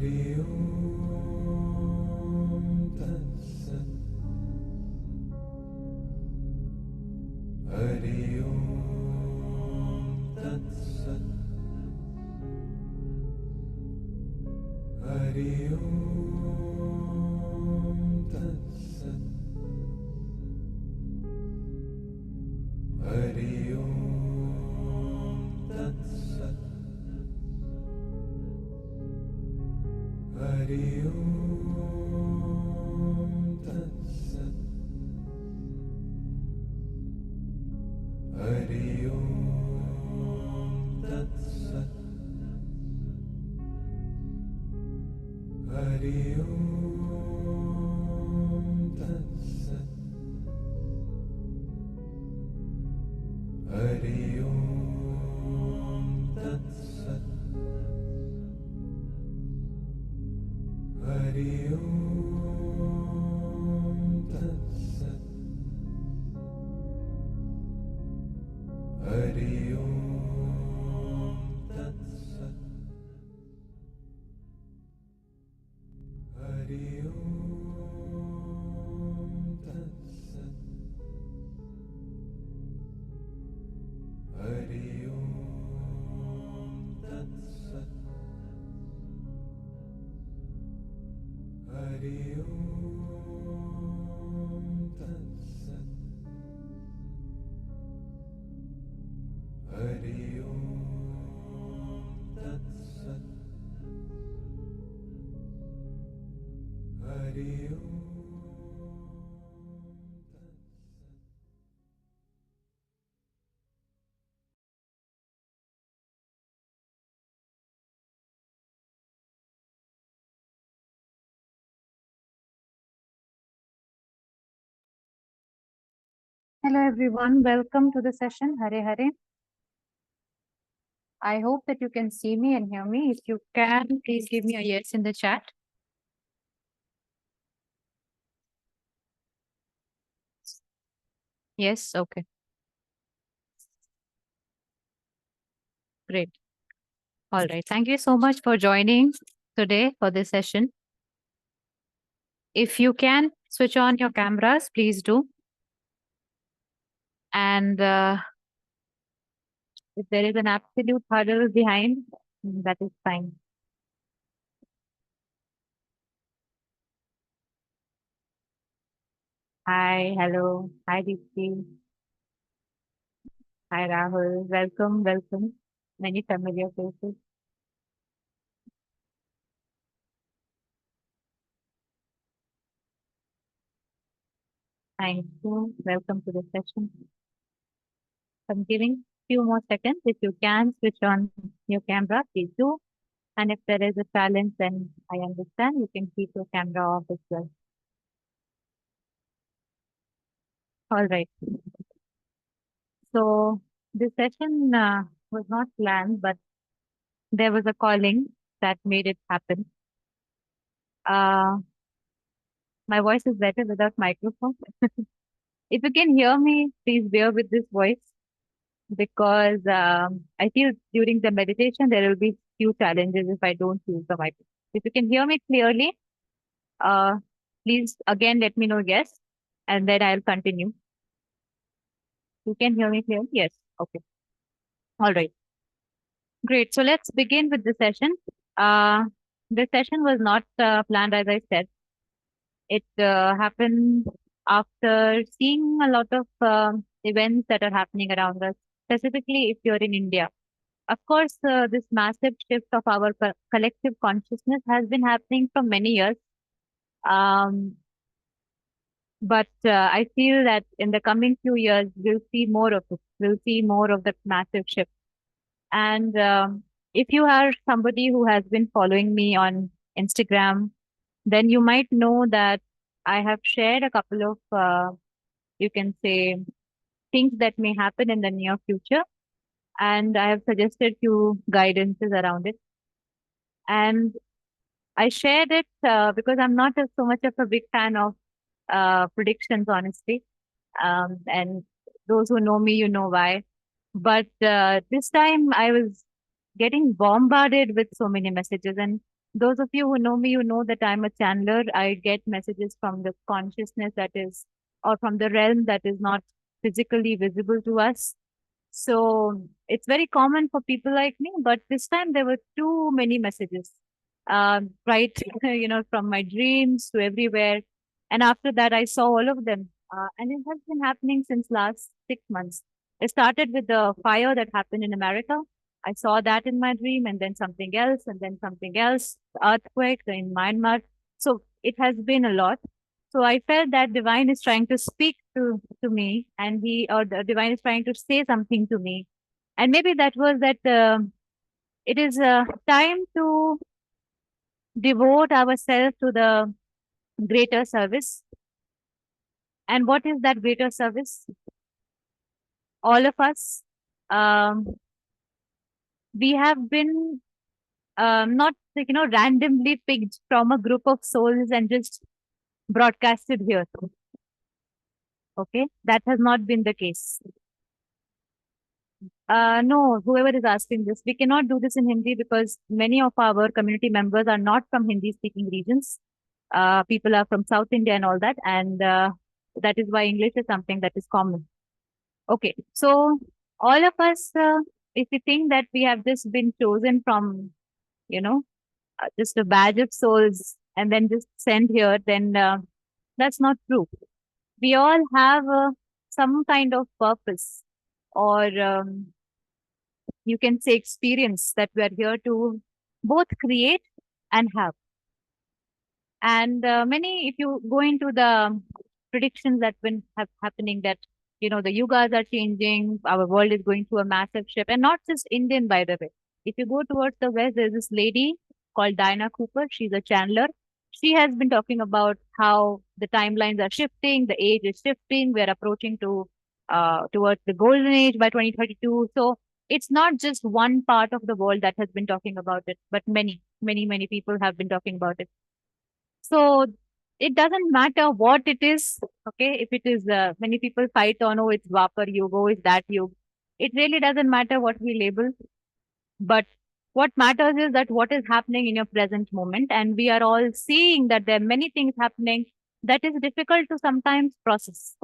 Hari Om Tat Sat. Hari Om Tat Sat. Hari Om Tat Sat. Hari Om Tat Sat. Hari Om Tat Sat. Hari Om Tat Sat. Hari Om Tat Sat. Hari Om Tat Sat. Hari Om Tat Sat. Hari Om Tat Sat. Hari Om Tat Sat. Hari Om Tat Sat. Hari Om Tat Sat. Hari Om Tat Sat. Hari Om Tat Sat. Hello everyone, welcome to the session. Hare Hare. I hope that you can see me and hear me. If you can, please give me a yes in the chat. Yes, okay, great. All right, thank you so much for joining today for this session. If you can switch on your cameras, please do. And if there is an absolute hurdle behind, that is fine. Hi, hello. Hi, Deepti. Hi, Rahul. Welcome, welcome. Many familiar faces. Thank you. Welcome to the session. I'm giving few more seconds. If you can switch on your camera, please do. And if there is a challenge, then I understand you can keep your camera off as well. All right. So this session was not planned, but there was a calling that made it happen. My voice is better without microphone. If you can hear me, please bear with this voice because I feel during the meditation there will be few challenges if I don't use the microphone. If you can hear me clearly, uh, please again let me know yes, and then I'll continue. You can hear me clearly? Yes. Okay. All right. Great. So let's begin with the session. The session was not planned, as I said. It happened after seeing a lot of events that are happening around us, specifically if you're in India. Of course, this massive shift of our collective consciousness has been happening for many years. Um, but I feel that in the coming few years, we'll see more of it. We'll see more of that massive shift. And if you are somebody who has been following me on Instagram, then you might know that I have shared a couple of, you can say, things that may happen in the near future. And I have suggested few guidances around it. And I shared it because I'm not so much of a big fan of predictions, honestly. And those who know me, you know why. But this time I was getting bombarded with so many messages. And Those of you who know me, you know that I'm a channeler. I get messages from the consciousness that is, or from the realm that is not physically visible to us. So it's very common for people like me, but this time there were too many messages, right? From my dreams to everywhere. And after that, I saw all of them. And it has been happening since last 6 months. It started with the fire that happened in America. I saw that in my dream, and then something else, and then something else, earthquake in Myanmar. So it has been a lot. So I felt that divine is trying to speak to me, and the divine is trying to say something to me. And maybe that was that it is time to devote ourselves to the greater service. And what is that greater service? All of us, um, we have been not like, randomly picked from a group of souls and just broadcasted here. Okay, that has not been the case. No, whoever is asking this, we cannot do this in Hindi because many of our community members are not from Hindi speaking regions. People are from South India and all that, and that is why English is something that is common. Okay, so all of us, if we think that we have just been chosen from, you know, just a badge of souls and then just sent here, then that's not true. We all have some kind of purpose, or you can say experience, that we are here to both create and have. And many, if you go into the predictions that been happening, that the yugas are changing, our world is going through a massive shift, and not just Indian, by the way. If you go towards the west, there's this lady called Diana Cooper. She's a channeler. She has been talking about how the timelines are shifting, the age is shifting, we're approaching to towards the golden age by 2032. So it's not just one part of the world that has been talking about it, but many, many, many people have been talking about it. So it doesn't matter what it is. Okay, if it is many people fight on, oh, it's Vapar Yuga, oh, it's that Yuga. It really doesn't matter what we label, but what matters is that what is happening in your present moment, and we are all seeing that there are many things happening that is difficult to sometimes process.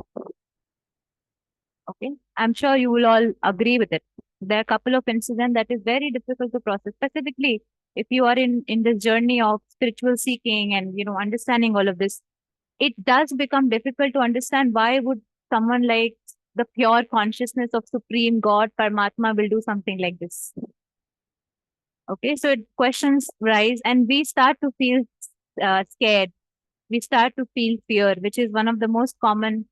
Okay, I'm sure you will all agree with it. There are a couple of incidents that is very difficult to process, specifically if you are in this journey of spiritual seeking and understanding all of this. It does become difficult to understand why would someone like the pure consciousness of supreme God Paramatma will do something like this. Okay, so questions rise, and we start to feel scared. We start to feel fear, which is one of the most common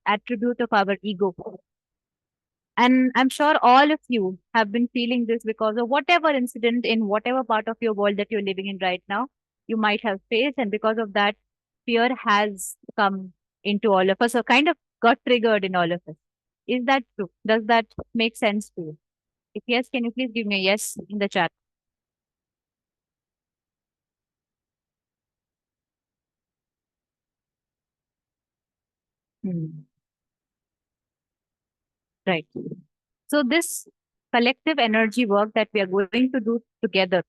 attribute of our ego. And I'm sure all of you have been feeling this because of whatever incident in whatever part of your world that you're living in right now, you might have faced. And because of that, fear has come into all of us, or kind of got triggered in all of us. Is that true? Does that make sense to you? If yes, can you please give me a yes in the chat? Hmm. Right. So, this collective energy work that we are going to do together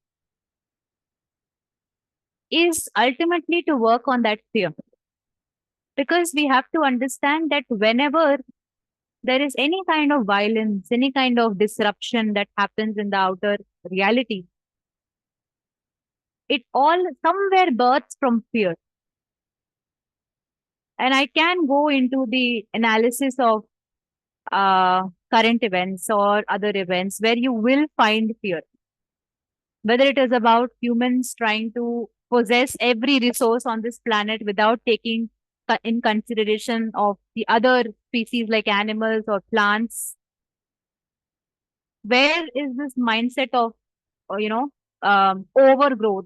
is ultimately to work on that fear. Because we have to understand that whenever there is any kind of violence, any kind of disruption that happens in the outer reality, it all somewhere births from fear. And I can go into the analysis of current events or other events where you will find fear, whether it is about humans trying to possess every resource on this planet without taking in consideration of the other species like animals or plants. Where is this mindset of overgrowth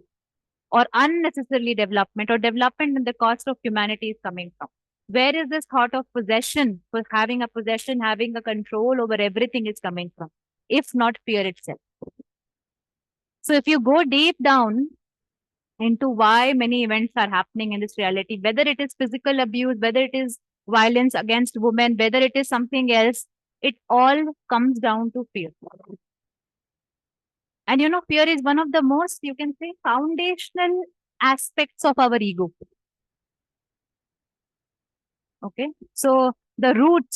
or unnecessarily development, or development in the cost of humanity is coming from? Where is this thought of possession, for having a possession, having a control over everything is coming from, if not fear itself? So if you go deep down into why many events are happening in this reality, whether it is physical abuse, whether it is violence against women, whether it is something else, it all comes down to fear. And fear is one of the most, you can say, foundational aspects of our ego. Okay. So the root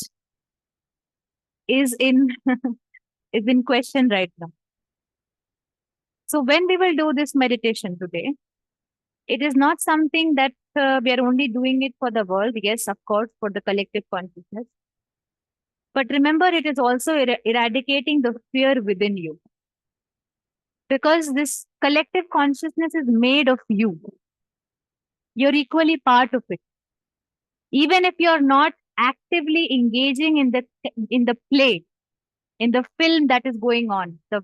is in is in question right now. So when we will do this meditation today, it is not something that we are only doing it for the world. Yes, of course, for the collective consciousness. But remember, it is also eradicating the fear within you, because this collective consciousness is made of you. You're equally part of it. Even if you're not actively engaging in the play, in the film that is going on, the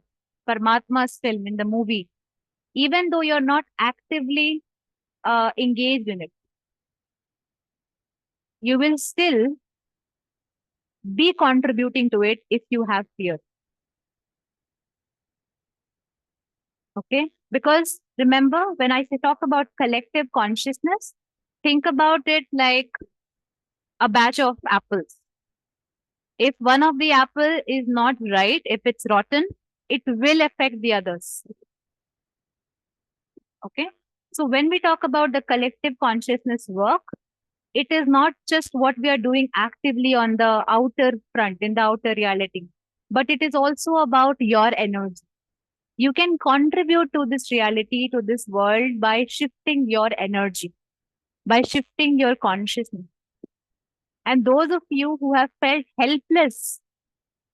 Paramatma's film, in the movie, even though you're not actively engaged in it, you will still be contributing to it if you have fear. Okay? Because remember, when I say talk about collective consciousness, think about it like a batch of apples. If one of the apple is not right, if it's rotten, it will affect the others. Okay? So when we talk about the collective consciousness work, it is not just what we are doing actively on the outer front, in the outer reality, but it is also about your energy. You can contribute to this reality, to this world, by shifting your energy, by shifting your consciousness. And those of you who have felt helpless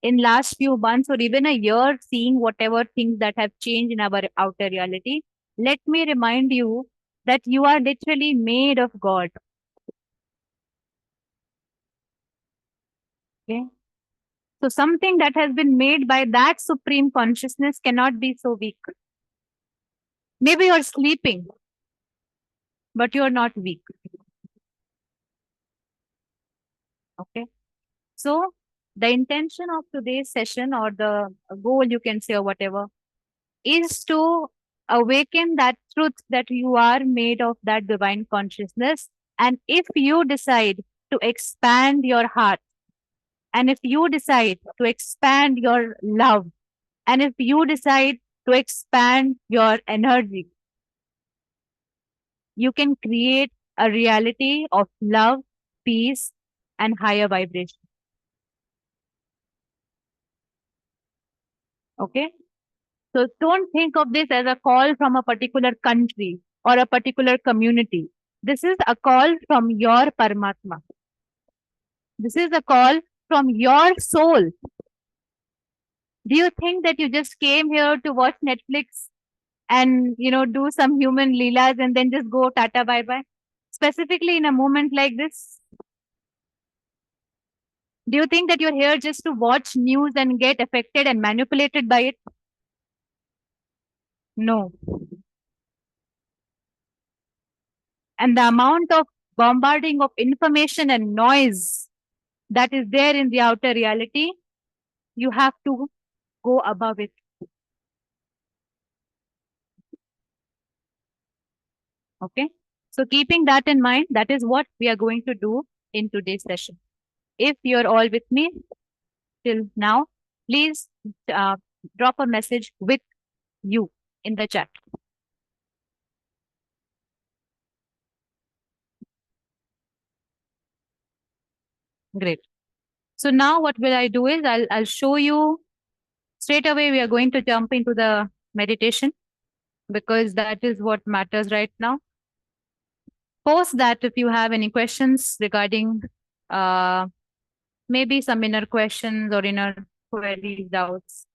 in last few months or even a year, seeing whatever things that have changed in our outer reality, let me remind you that you are literally made of God. Okay. So something that has been made by that supreme consciousness cannot be so weak. Maybe you're sleeping, but you're not weak. Okay. So the intention of today's session, or the goal, you can say, or whatever, is to awaken that truth that you are made of that divine consciousness. And if you decide to expand your heart, and if you decide to expand your love, and if you decide to expand your energy, you can create a reality of love, peace, and higher vibration. Okay? So don't think of this as a call from a particular country or a particular community. This is a call from your Paramatma. This is a call from your soul. Do you think that you just came here to watch Netflix and do some human leelas and then just go tata bye bye? Specifically in a moment like this, do you think that you're here just to watch news and get affected and manipulated by it? No. And the amount of bombarding of information and noise that is there in the outer reality, you have to go above it. Okay. So keeping that in mind, that is what we are going to do in today's session. If you're all with me till now, please uh, drop a message with you in the chat. Great. So now what will I do is I'll show you straight away. We are going to jump into the meditation, because that is what matters right now. Post that if you have any questions regarding uh, maybe some inner questions or inner queries, doubts,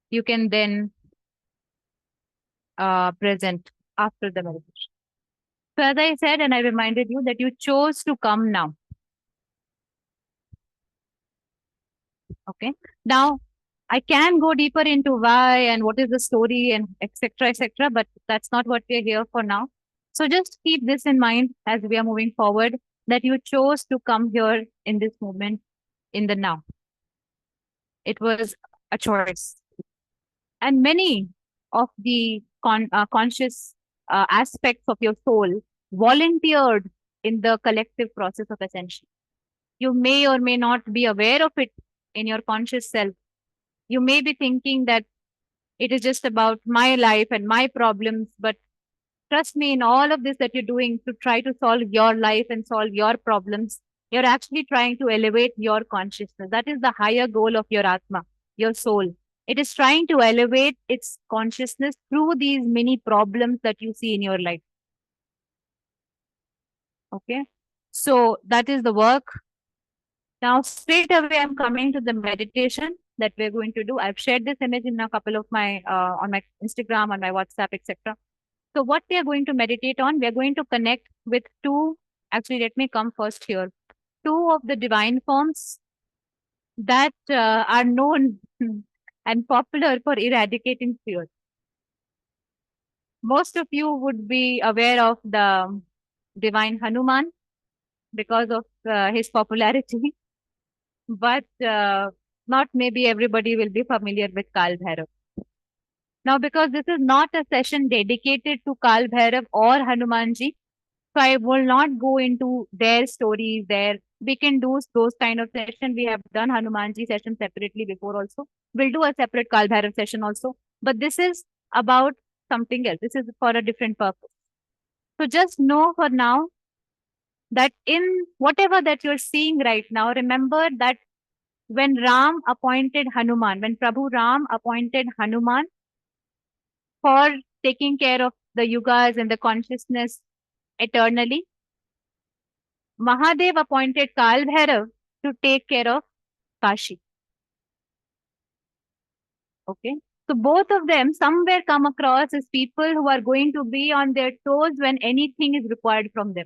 you can then present after the meditation. So as I said, and I reminded you that you chose to come now. Okay. Now I can go deeper into why and what is the story and etc., but that's not what we're here for now. So just keep this in mind as we are moving forward, that you chose to come here in this moment, in the now. It was a choice. And many of the conscious aspects of your soul volunteered in the collective process of ascension. You may or may not be aware of it in your conscious self. You may be thinking that It is just about my life and my problems. But trust me, in all of this that you're doing to try to solve your life and solve your problems, you're actually trying to elevate your consciousness. That is the higher goal of your Atma, your soul. It is trying to elevate its consciousness through these many problems that you see in your life. Okay. So that is the work. Now, straight away, I'm coming to the meditation that we're going to do. I've shared this image in a couple of my, on my Instagram, on my WhatsApp, etc. So what we are going to meditate on, we are going to connect with two, actually, let me come first here. Two of the divine forms that are known and popular for eradicating fear. Most of you would be aware of the divine Hanuman because of his popularity, but not maybe everybody will be familiar with Kal Bhairav. Now, because this is not a session dedicated to Kal Bhairav or Hanumanji, so I will not go into their stories there. We can do those kind of session. We have done Hanumanji session separately before also. We'll do a separate Kal Bhairav session also. But this is about something else. This is for a different purpose. So just know for now that in whatever that you're seeing right now, remember that when Ram appointed Hanuman, when Prabhu Ram appointed Hanuman for taking care of the yugas and the consciousness eternally, Mahadev appointed Kal Bhairav to take care of Kashi. Okay. So both of them somewhere come across as people who are going to be on their toes when anything is required from them.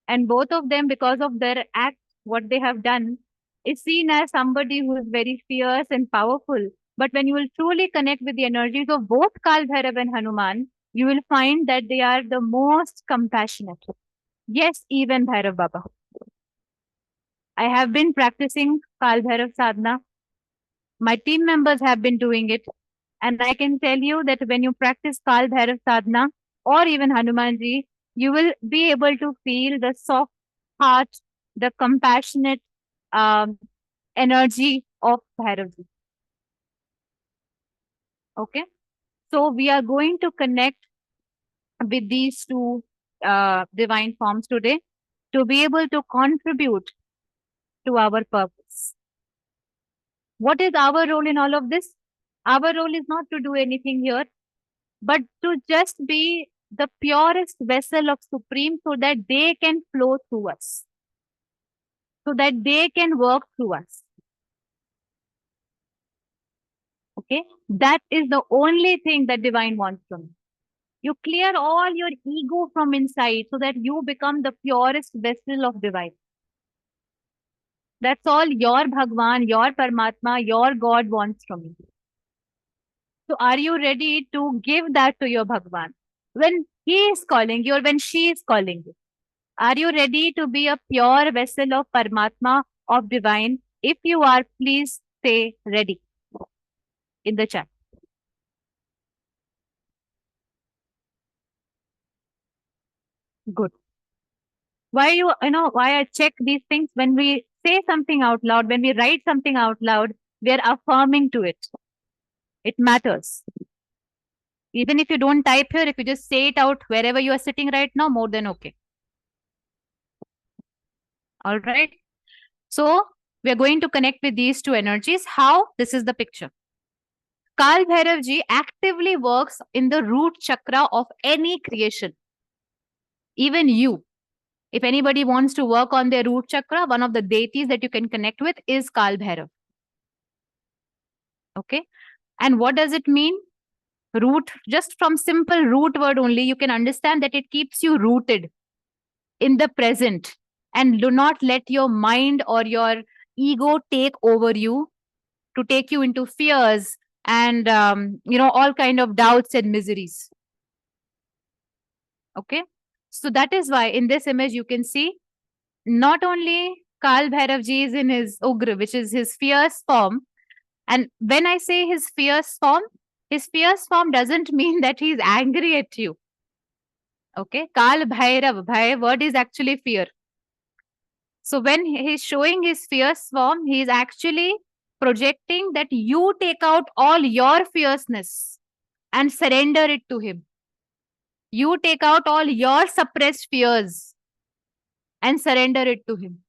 And both of them, because of their act, what they have done, is seen as somebody who is very fierce and powerful. But when you will truly connect with the energies of both Kal Bhairav and Hanuman, you will find that they are the most compassionate. Yes, even Bhairav Baba. I have been practicing Kal Bhairav sadhana. My team members have been doing it. And I can tell you that when you practice Kal Bhairav sadhana or even Hanumanji, you will be able to feel the soft heart, the compassionate um, energy of Bhairavji. Okay. So we are going to connect with these two divine forms today to be able to contribute to our purpose. What is our role in all of this? Our role is not to do anything here, but to just be the purest vessel of Supreme so that they can flow through us, so that they can work through us. Okay? That is the only thing that divine wants from you. You clear all your ego from inside so that you become the purest vessel of divine. That's all your Bhagwan, your Paramatma, your God wants from you. So are you ready to give that to your Bhagwan? When he is calling you or when she is calling you, are you ready to be a pure vessel of Paramatma, of divine? If you are, please say ready in the chat. Good. Why I check these things when we say something out loud, when we write something out loud, we are affirming to it. It matters. Even if you don't type here, if you just say it out wherever you are sitting right now, more than okay. All right. So we are going to connect with these two energies. How? This is the picture. Kal Bhairav ji actively works in the root chakra of any creation. Even you. If anybody wants to work on their root chakra, one of the deities that you can connect with is Kal Bhairav. Okay. And what does it mean? Root, just from simple root word only, you can understand that it keeps you rooted in the present and do not let your mind or your ego take over you to take you into fears and all kind of doubts and miseries. Okay. So that is why in this image you can see not only Kal Bhairav ji is in his Ugra, which is his fierce form. And when I say his fierce form doesn't mean that he's angry at you. Okay. Kal Bhairav, Bhai word is actually fear. So when he's showing his fierce form, he is actually projecting that you take out all your fierceness and surrender it to him. You take out all your suppressed fears and surrender it to him.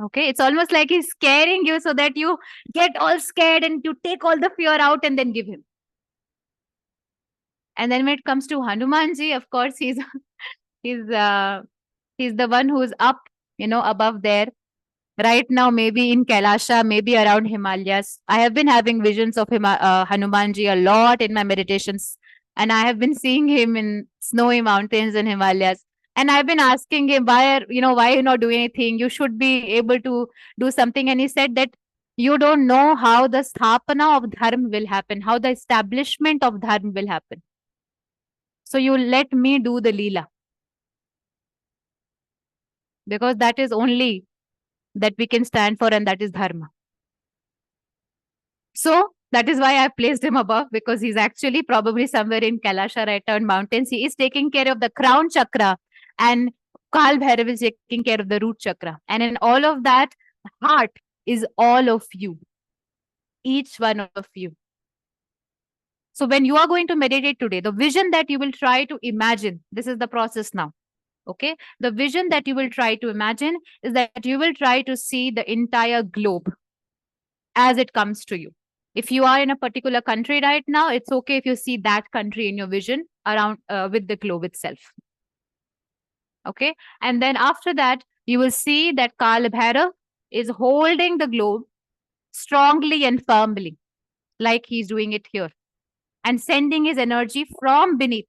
Okay, it's almost like he's scaring you so that you get all scared and you take all the fear out and then give him. And then when it comes to Hanumanji, of course, he's he's the one who's up, above there. Right now, maybe in Kailasha, maybe around Himalayas. I have been having visions of Hanumanji a lot in my meditations, and I have been seeing him in snowy mountains in Himalayas. And I've been asking him, why you not doing anything? You should be able to do something. And he said that you don't know how the sthapana of dharma will happen, how the establishment of dharma will happen. So you let me do the leela, because that is only that we can stand for, and that is dharma. So that is why I placed him above, because he's actually probably somewhere in Kailasha right now in mountains. He is taking care of the crown chakra, and Kal Bhairav is taking care of the root chakra. And in all of that, heart is all of you, each one of you. So when you are going to meditate today, the vision that you will try to imagine, this is the process now. Okay. The vision that you will try to imagine is that you will try to see the entire globe as it comes to you. If you are in a particular country right now, it's okay if you see that country in your vision around with the globe itself. Okay. And then after that, you will see that Kal Bhairav is holding the globe strongly and firmly, like he's doing it here, and sending his energy from beneath.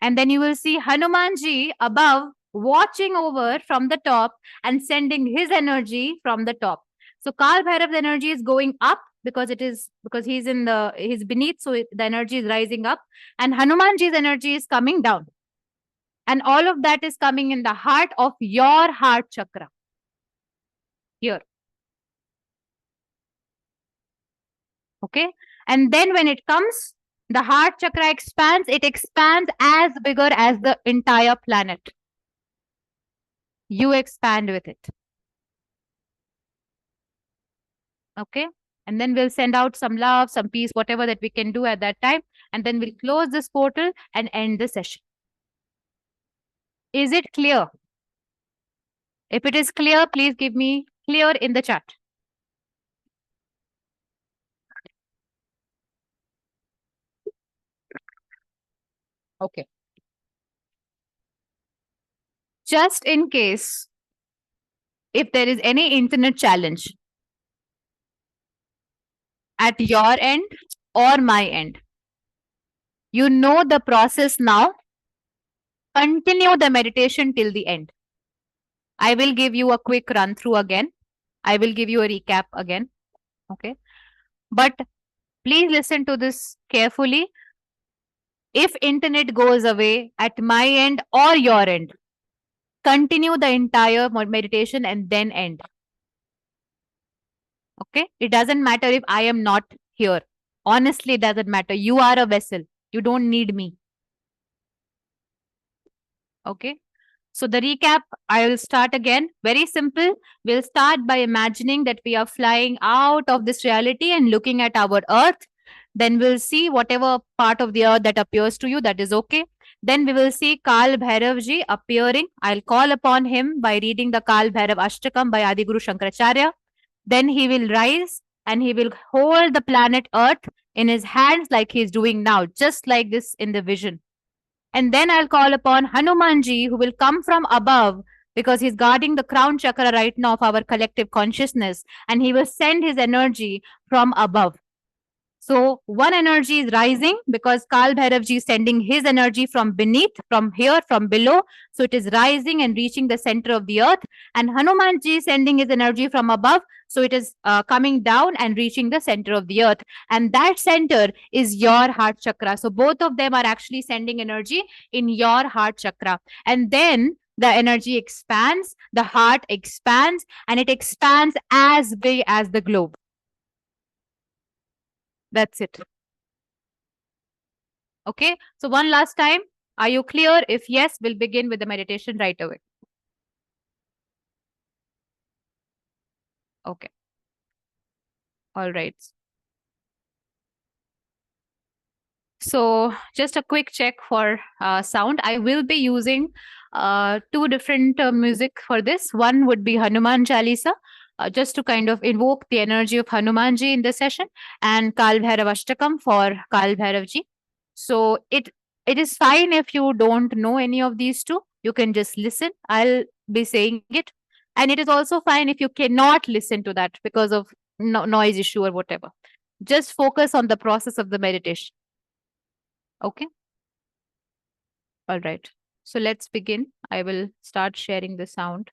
And then you will see Hanumanji above watching over from the top and sending his energy from the top. So Kal Bhairav's energy is going up because he's beneath, so the energy is rising up, and Hanumanji's energy is coming down. And all of that is coming in the heart of your heart chakra. Here. Okay. And then when it comes, the heart chakra expands, it expands as bigger as the entire planet. You expand with it. Okay. And then we'll send out some love, some peace, whatever that we can do at that time. And then we'll close this portal and end the session. Is it clear? If it is clear, please give me clear in the chat. Okay. Just in case, if there is any internet challenge at your end or my end, you know the process now. Continue the meditation till the end. I will give you a quick run through again. I will give you a recap again. Okay. But please listen to this carefully. If internet goes away at my end or your end, continue the entire meditation and then end. Okay. It doesn't matter if I am not here. Honestly, it doesn't matter. You are a vessel. You don't need me. Okay. So the recap, I will start again. Very simple. We'll start by imagining that we are flying out of this reality and looking at our earth. Then we'll see whatever part of the earth that appears to you, that is okay. Then we will see Kal Bhairavji appearing. I'll call upon him by reading the Kal Bhairav Ashtakam by Adi Guru Shankaracharya. Then he will rise and he will hold the planet earth in his hands like he's doing now, just like this in the vision. And then I'll call upon Hanumanji, who will come from above because he's guarding the crown chakra right now of our collective consciousness, and he will send his energy from above. So one energy is rising because Kal Bhairavji is sending his energy from beneath, from here, from below. So it is rising and reaching the center of the earth. And Hanumanji is sending his energy from above. So it is coming down and reaching the center of the earth. And that center is your heart chakra. So both of them are actually sending energy in your heart chakra. And then the energy expands, the heart expands, and it expands as big as the globe. That's it. Okay. So one last time. Are you clear? If yes, we'll begin with the meditation right away. Okay. All right. So just a quick check for sound. I will be using two different music for this. One would be Hanuman Chalisa, just to kind of invoke the energy of Hanumanji in this session, and Kal Bhairav Ashtakam for Kal Bhairavji. So it is fine if you don't know any of these two. You can just listen. I'll be saying it, and it is also fine if you cannot listen to that because of noise issue or whatever. Just focus on the process of the meditation. Okay. All right. So let's begin. I will start sharing the sound.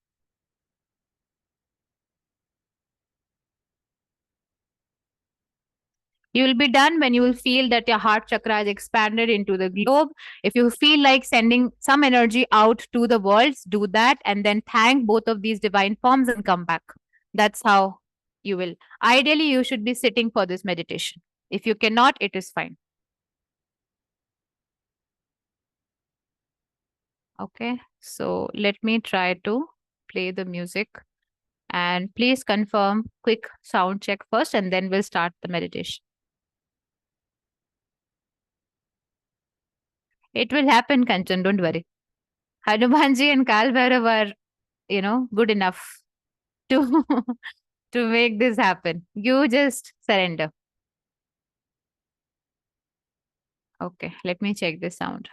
You will be done when you will feel that your heart chakra is expanded into the globe. If you feel like sending some energy out to the worlds, do that and then thank both of these divine forms and come back. That's how you will. Ideally, you should be sitting for this meditation. If you cannot, it is fine. Okay. So let me try to play the music. And please confirm quick sound check first, and then we'll start the meditation. It will happen, Kanchan, don't worry. Hanumanji and Kal Bhairav are, good enough to to make this happen. You just surrender. Okay, let me check the sound.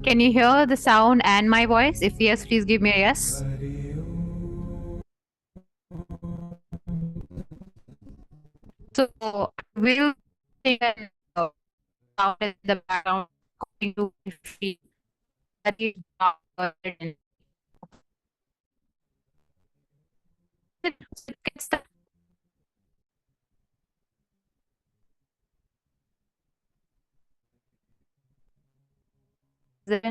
Can you hear the sound and my voice? If yes, please give me a yes. So we'll take a sound in the background according to if we that is not burden. Gets the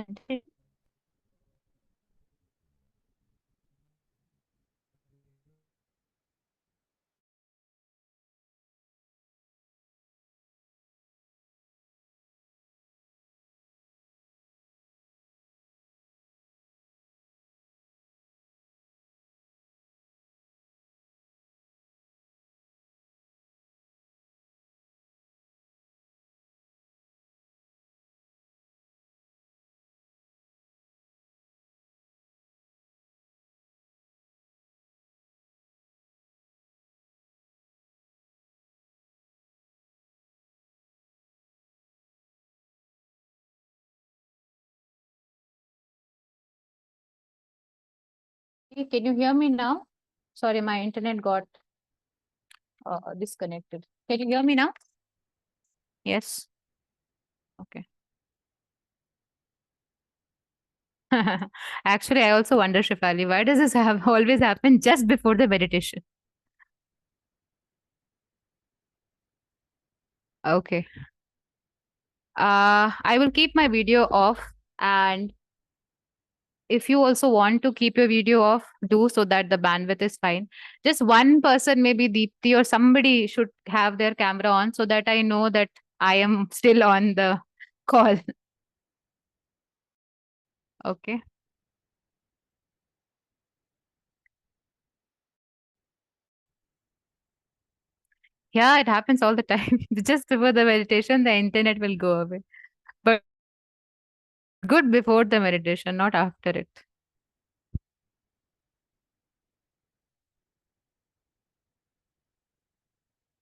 Can you hear me now? Sorry, my internet got disconnected. Can you hear me now? Yes. Okay. Actually, I also wonder, Shifali, why does this have always happen just before the meditation? Okay. I will keep my video off, and if you also want to keep your video off, do so that the bandwidth is fine. Just one person, maybe Deepthi or somebody, should have their camera on so that I know that I am still on the call. Okay. Yeah, it happens all the time. Just before the meditation, the internet will go away. But good before the meditation, not after it.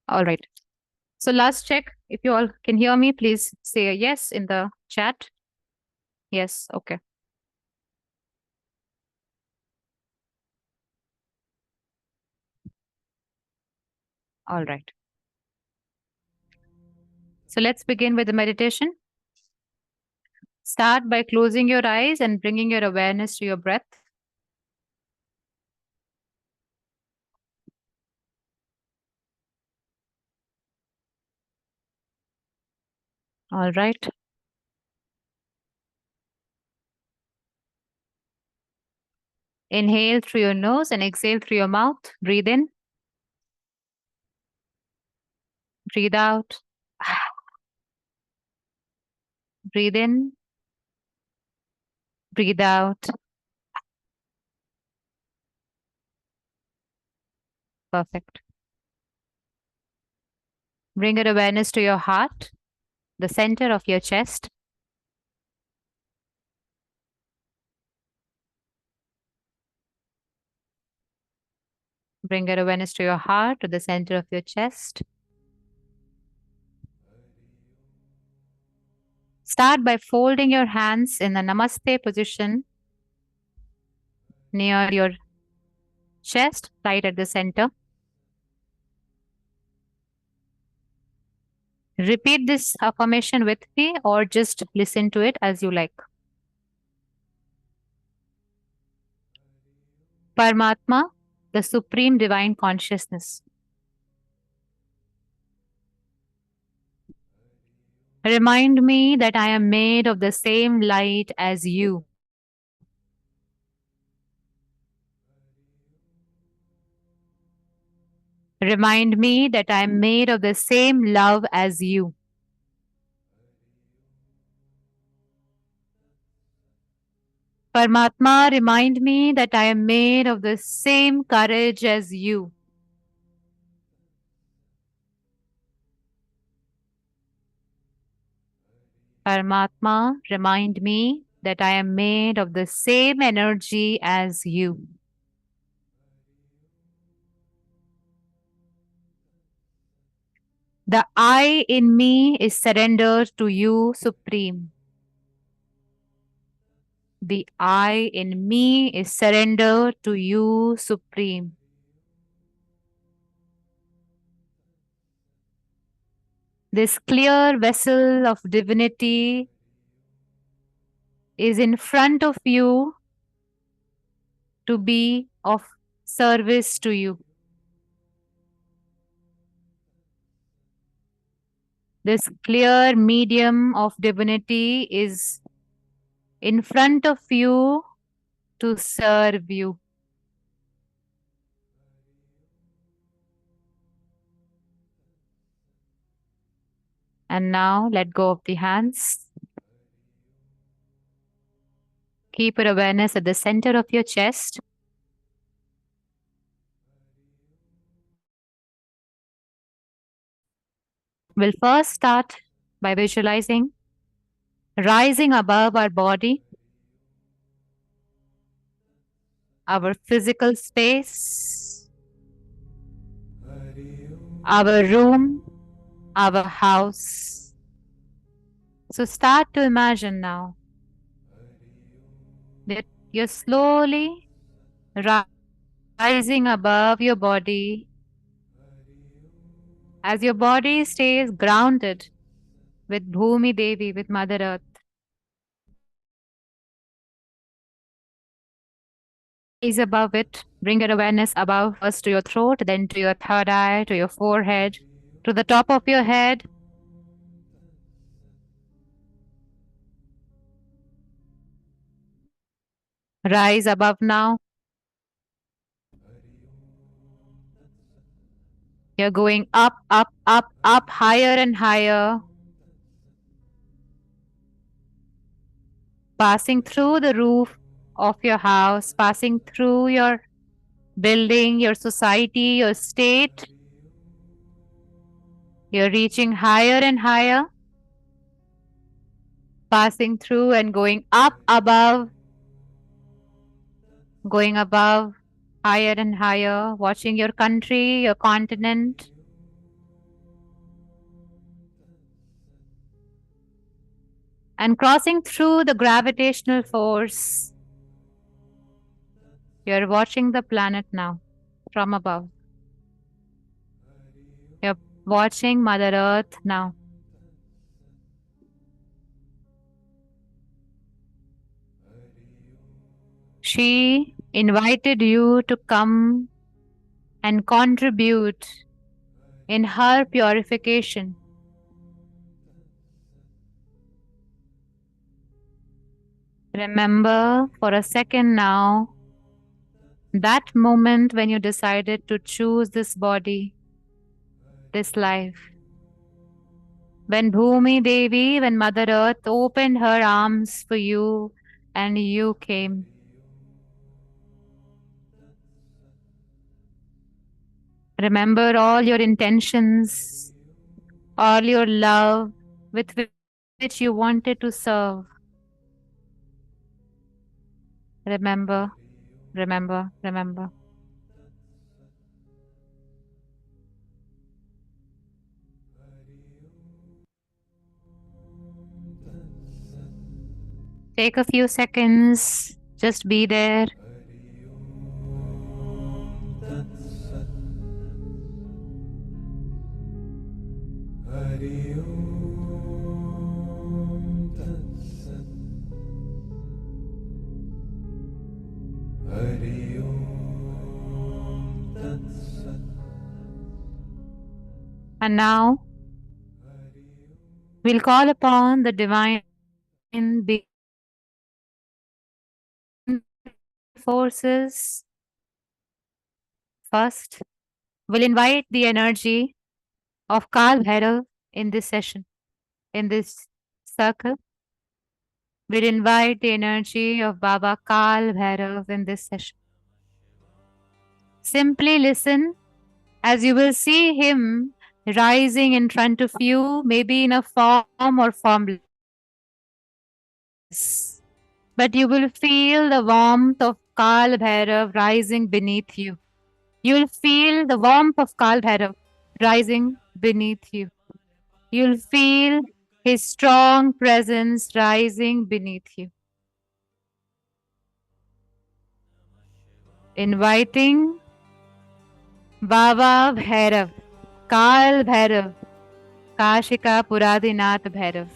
All right. So last check. If you all can hear me, please say a yes in the chat. Yes. Okay. All right. So let's begin with the meditation. Start by closing your eyes and bringing your awareness to your breath. All right. Inhale through your nose and exhale through your mouth. Breathe in, breathe out. Breathe in, Breathe out. Perfect. Bring your awareness to your heart, the center of your chest. Bring your awareness to your heart, to the center of your chest. Start by folding your hands in the Namaste position near your chest, right at the center. Repeat this affirmation with me or just listen to it as you like. Paramatma, the Supreme Divine Consciousness. Remind me that I am made of the same light as you. Remind me that I am made of the same love as you. Paramatma, remind me that I am made of the same courage as you. Paramatma, remind me that I am made of the same energy as you. The I in me is surrendered to you, Supreme. The I in me is surrendered to you, Supreme. This clear vessel of divinity is in front of you to be of service to you. This clear medium of divinity is in front of you to serve you. And now let go of the hands. Keep your awareness at the center of your chest. We'll first start by visualizing rising above our body, our physical space, our room, our house. So start to imagine now that you're slowly rising above your body as your body stays grounded with Bhumi Devi, with Mother Earth. Rise above it. Bring your awareness above, first to your throat, then to your third eye, to your forehead, to the top of your head. Rise above now. You're going up, up, up, up, higher and higher. Passing through the roof of your house, passing through your building, your society, your state. You're reaching higher and higher, passing through and going up above, going above, higher and higher, watching your country, your continent. And crossing through the gravitational force. You're watching the planet now from above. You're watching Mother Earth now. She invited you to come and contribute in her purification. Remember for a second now that moment when you decided to choose this body, this life. When Bhumi Devi, when Mother Earth opened her arms for you and you came. Remember all your intentions, all your love with which you wanted to serve. Remember, remember, remember. Take a few seconds, just be there. Hari Om Tat Sat. Hari Om Tat Sat. And now we'll call upon the divine being forces. First, we'll invite the energy of Kal Bhairav in this session, in this circle. We'll invite the energy of Baba Kal Bhairav in this session. Simply listen as you will see him rising in front of you, maybe in a form or formless. But you will feel the warmth of Kal Bhairav rising beneath you. You'll feel the warmth of Kal Bhairav rising beneath you. You'll feel his strong presence rising beneath you. Inviting Baba Bhairav, Kal Bhairav, Kashika Puradinath Bhairav.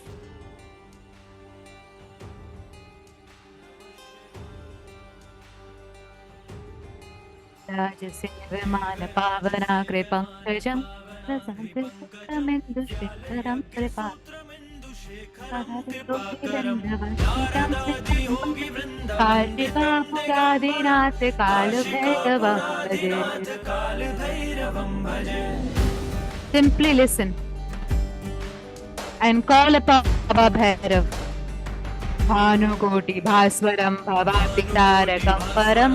Rajasivan Pavana Kripankajam Rasantisakramendushikaram Kripa Kashika Puradinath Kal Bhairavam. Simply listen and call upon Baba Bhairav. Bhanukoti Bhaswaram Bhavati Tarakam Param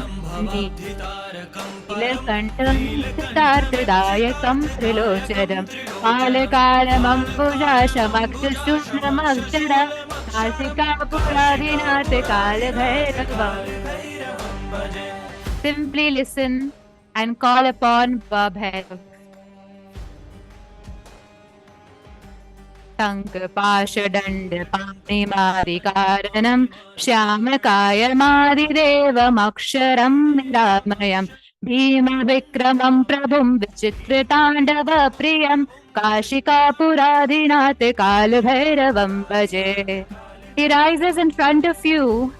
Nilakantam Siddhartadayakam Trilocharam Kalakalam Ambujashamakshushnamaksharam Asika Puradinath Kal Bhairavam. Simply listen and call upon Baba Bhairav. Pankapashadand Panimari Shyamakaya Madidevam Niramayam Bhima Vikramam Prabhum Vichitritandava Priyam Kashika Puradinath Kal Bhairavam Bhaje. He rises in front of you.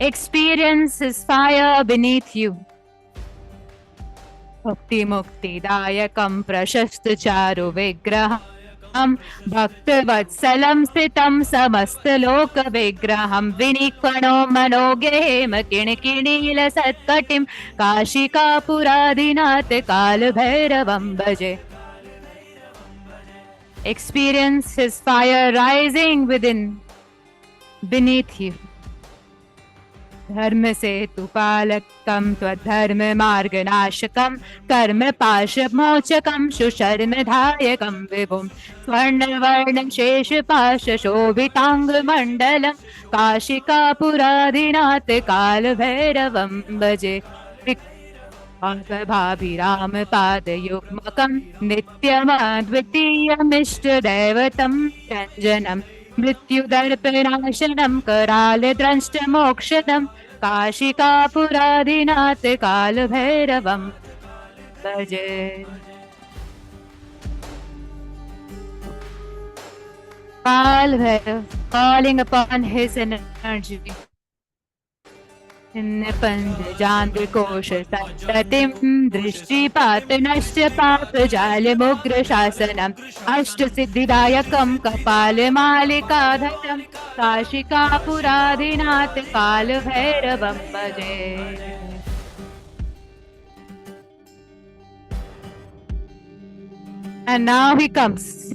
Experience his fire beneath you. Bhakti Mukti Dayakam Prashasta Charu Vigraham Bhaktavatsalam Sitam Samastaloka Vigraham Vinikvano Manogehema Kinikinila Satkatim Kashika Puradinath Kal Bhairavam Bhaje. Experience his fire rising within, beneath you. धर्म सेतु पालकम त्वधर्म मार्ग नाशकम कर्म पाश मोचकम सुशर्म धायकम विभुम स्वर्ण वर्ण शेष पाश शोभितांग मंडलम काशिका पुरादिनाथ काल भैरवम भजे. भाभिराम पाद युग्मकम नित्यमद्वितीयमिष्ट दैवतम रंजनम मृत्युदर्पनाशनम कराल द्रष्ट मोक्षदम काशिका पुरादिनाथ काल भैरवम भजे. Kal Bhairav, calling upon his energy. Panjandrikosh Tatim Drishtipat Nashya Pap Jale Mugra Shasanam Ashta Siddhidayakam Kapale Malikadharam Kashika Puradinath Kal Bhairavam Bhaje. And now he comes.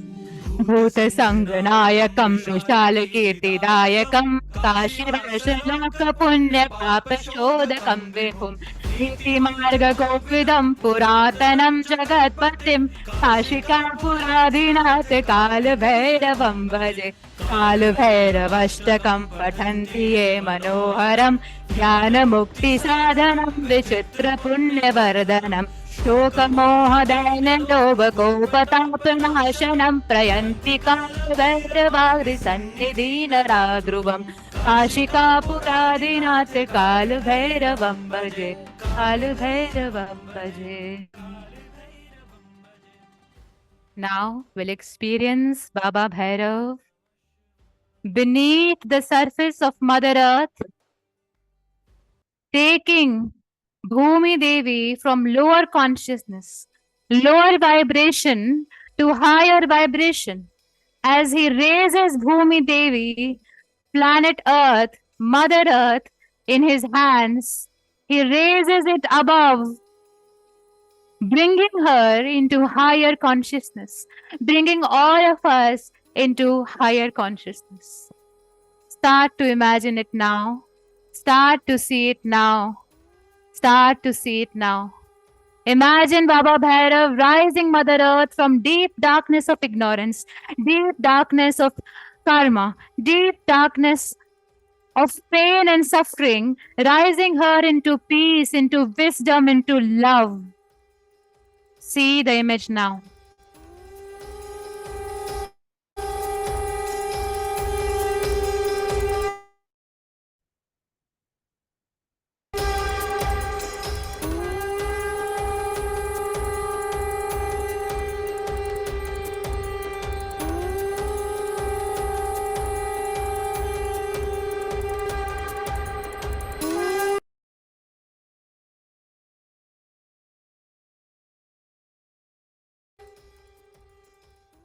Bhuta Sanganayakam Vishal Kirtidayakam काशीवासलोक पुण्य पाप शोधकं विभुं नीतिमार्गकोविदं पुरातनं जगत्पतिं काशिकापुरादिनाथ कालभैरवं भजे कालभैरवाष्टकं पठन्ति ये मनोहरं ज्ञानमुक्तिसाधनं विचित्रपुण्यवर्धनम् शोकमोहदैन्यलोभकोपतापनाशनं प्रयन्ति कालभैरवाग्रिसन्निधिनराध्रुवं काशिकापुरादिनाथ कालभैरवं भजे कालभैरवं भजे. Now we'll experience Baba Bhairav beneath the surface of Mother Earth, taking Bhumi Devi from lower consciousness, lower vibration to higher vibration. As he raises Bhumi Devi, planet Earth, Mother Earth, in his hands, he raises it above, bringing her into higher consciousness, bringing all of us into higher consciousness. Start to imagine it now. Start to see it now. Start to see it now. Imagine Baba Bhairav rising Mother Earth from deep darkness of ignorance, deep darkness of karma, deep darkness of pain and suffering, rising her into peace, into wisdom, into love. See the image now.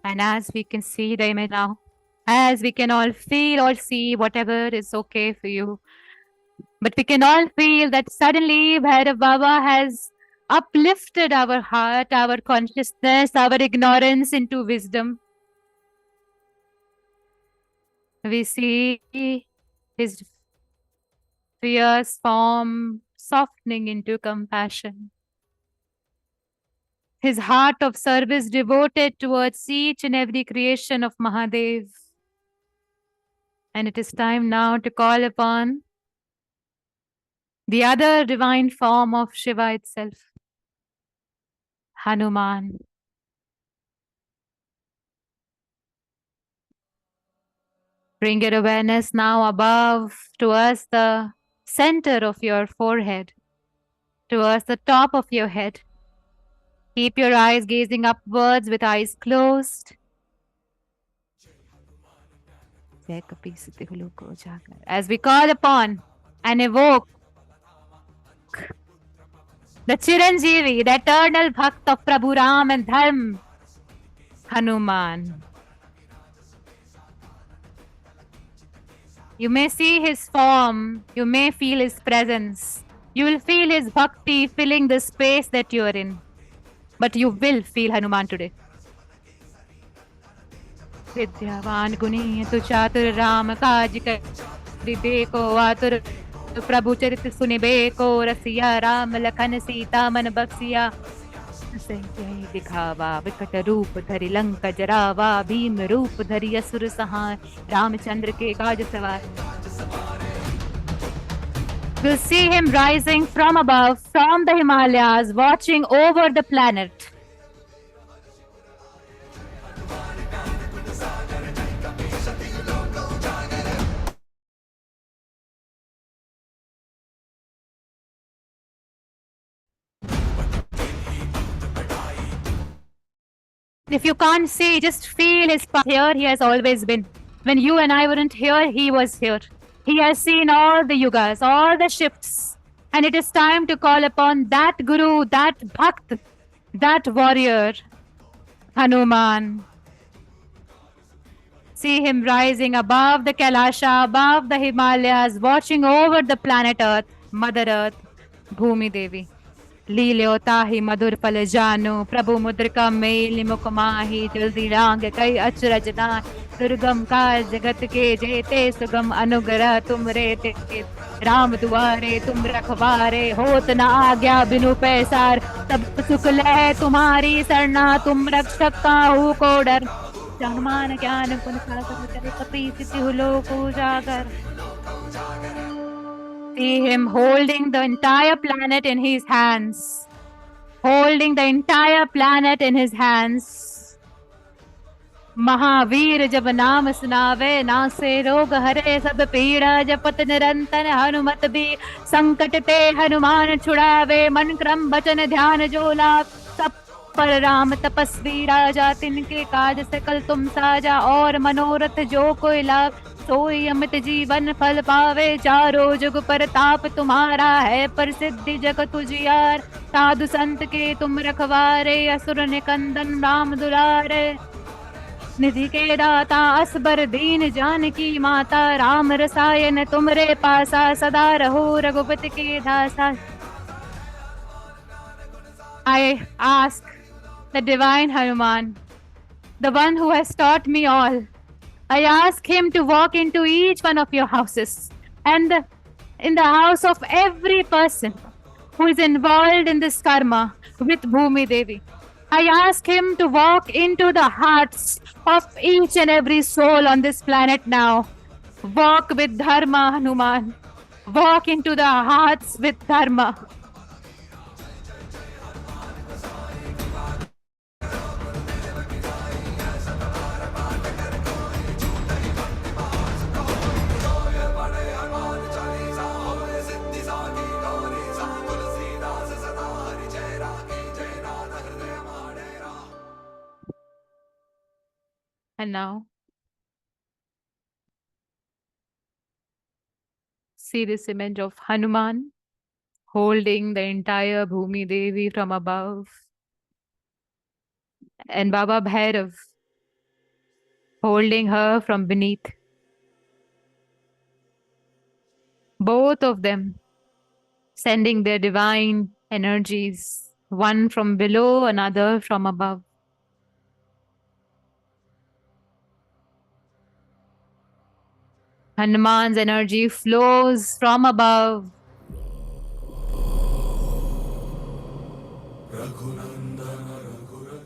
And as we can see the image now, as we can all feel or see whatever is okay for you, but we can all feel that suddenly Bhairav Baba has uplifted our heart, our consciousness, our ignorance into wisdom. We see his fierce form softening into compassion. His heart of service devoted towards each and every creation of Mahadev. And it is time now to call upon the other divine form of Shiva itself, Hanuman. Bring your awareness now above towards the center of your forehead, towards the top of your head. Keep your eyes gazing upwards with eyes closed. As we call upon and evoke the Chiranjeevi, the eternal Bhakt of Prabhu Ram and Dharma, Hanuman. You may see his form, you may feel his presence, you will feel his bhakti filling the space that you are in. But you will feel Hanuman today. Vidyavan guni tu chatur ram kaj kari beko atur prabhu charit sunibe ko rasiya ram lakhan sita man baksiya Sanjay दिखावा विकट रूप धरि लंका जरावा भीम रूप धरि असुर सहाय रामचंद्र के काज सवार. We'll see him rising from above, from the Himalayas, watching over the planet. If you can't see, just feel his power. Here he has always been. When you and I weren't here, he was here. He has seen all the yugas, all the shifts. And it is time to call upon that Guru, that Bhakt, that warrior, Hanuman. See him rising above the Kailasha, above the Himalayas, watching over the planet Earth, Mother Earth, Bhumi Devi. लील्योता ही मधुर फल जानो, प्रभु मुद्रिका mail मुख माही, जल्दी रांग कई अचरज नाय। दुर्गम काज जगत के जेते, सुगम अनुग्रह तुम रे ते। राम दुआरे तुम रखवारे, होत न आज्ञा बिनु पैसार। सब सुख लह तुम्हारी सरना, तुम रक्षक काहू को डर। हनुमान ज्ञान गुण सागर, जय कपि सिद्धि लोक उजागर। See him holding the entire planet in his hands. Holding the entire planet in his hands. Mahavir जब नाम सुनावे, नासे रोग हरे सब पीड़ा। जपत निरंतर हनुमत भी, संकट ते हनुमान छुड़ावे। मन क्रम वचन ध्यान जो लाभ, सब पर राम तपस्वी राजा। तिनके काज सकल तुम साजा, और मनोरथ जो कोई लाभ। सोई अमित जीवन फल पावे, चारों जुग परताप तुम्हारा है। प्रसिद्धि जगत उजियार, साधु संत के तुम रखवारे। असुर निकंदन राम दुलारे, निधि के दाता असबर दीन जानकी माता। राम रसायन तुमरे पासा, सदा रहो रघुपति के दासा। I ask the divine Hanuman, the one who has taught me all, I ask him to walk into each one of your houses and in the house of every person who is involved in this karma with Bhumi Devi. I ask him to walk into the hearts of each and every soul on this planet now. Walk with Dharma, Hanuman. Walk into the hearts with Dharma. And now, see this image of Hanuman holding the entire Bhumi Devi from above, and Baba Bhairav holding her from beneath. Both of them sending their divine energies, one from below, another from above. Hanuman's energy flows from above.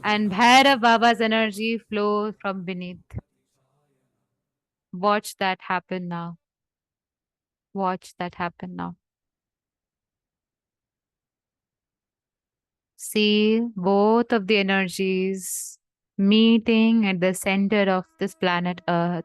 And Bhairav Baba's energy flows from beneath. Watch that happen now. Watch that happen now. See both of the energies meeting at the center of this planet Earth.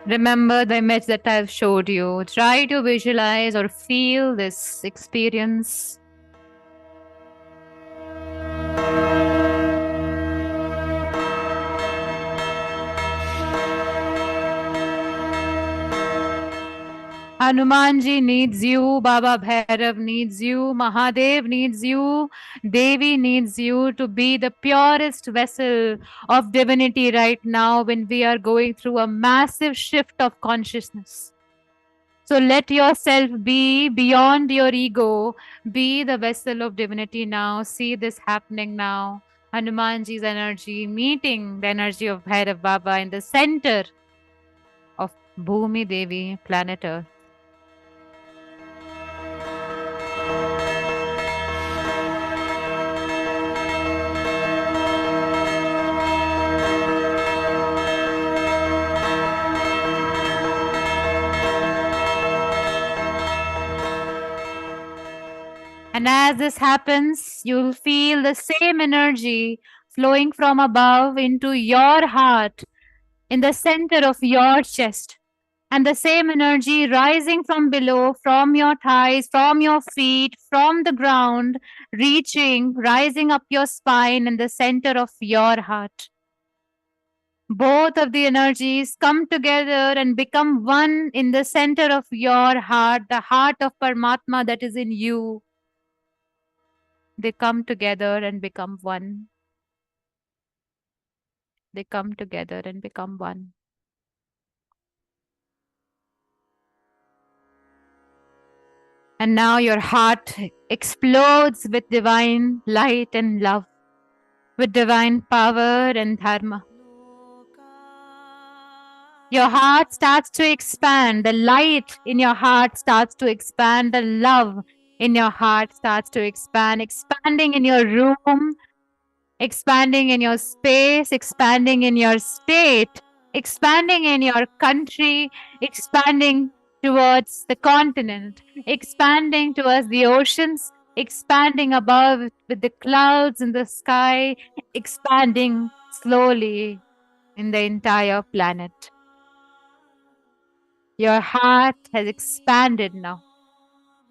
Remember the image that I've showed you. Try to visualize or feel this experience. Hanumanji needs you, Baba Bhairav needs you, Mahadev needs you, Devi needs you to be the purest vessel of divinity right now when we are going through a massive shift of consciousness. So let yourself be beyond your ego, be the vessel of divinity now. See this happening now. Hanumanji's energy meeting the energy of Bhairav Baba in the center of Bhumi Devi, planet Earth. And as this happens, you'll feel the same energy flowing from above into your heart, in the center of your chest. And the same energy rising from below, from your thighs, from your feet, from the ground, reaching, rising up your spine in the center of your heart. Both of the energies come together and become one in the center of your heart, the heart of Paramatma that is in you. They come together and become one. they come together and become one. And now your heart explodes with divine light and love, with divine power and dharma. Your heart starts to expand. The light in your heart starts to expand. The love in your heart starts to expand, expanding in your room, expanding in your space, expanding in your state, expanding in your country, expanding towards the continent, expanding towards the oceans, expanding above with the clouds in the sky, expanding slowly in the entire planet. Your heart has expanded now.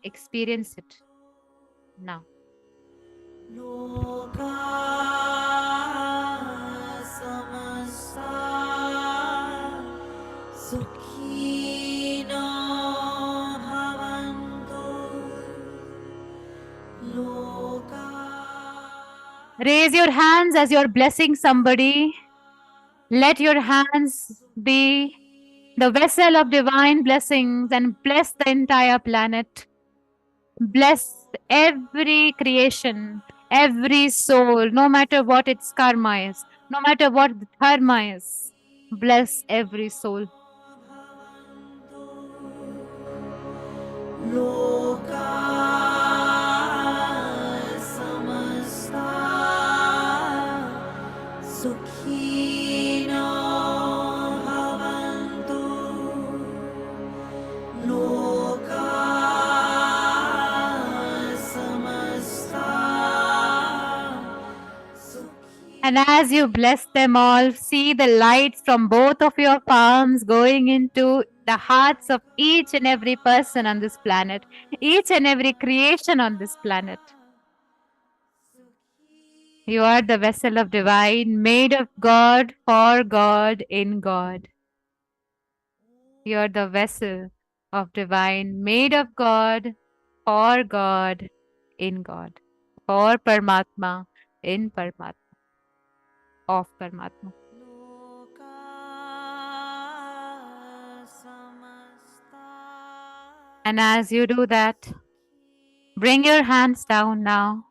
Experience it now. लोका समस्ता सुखिनो भवन्तु लोका Raise your hands as you're blessing somebody. Let your hands be the vessel of divine blessings and bless the entire planet. Bless every creation, every soul, no matter what its karma is, no matter what the dharma is. Bless every soul. लोका समस्ता सुखिनो भवन्तु लोका समस्ता And as you bless them all, see the lights from both of your palms going into the hearts of each and every person on this planet, each and every creation on this planet. You are the vessel of divine, made of God, for God, in God. You are the vessel of divine, made of God, for God, in God. For Paramatma, in Paramatma, of Paramatma. And as you do that, bring your hands down now.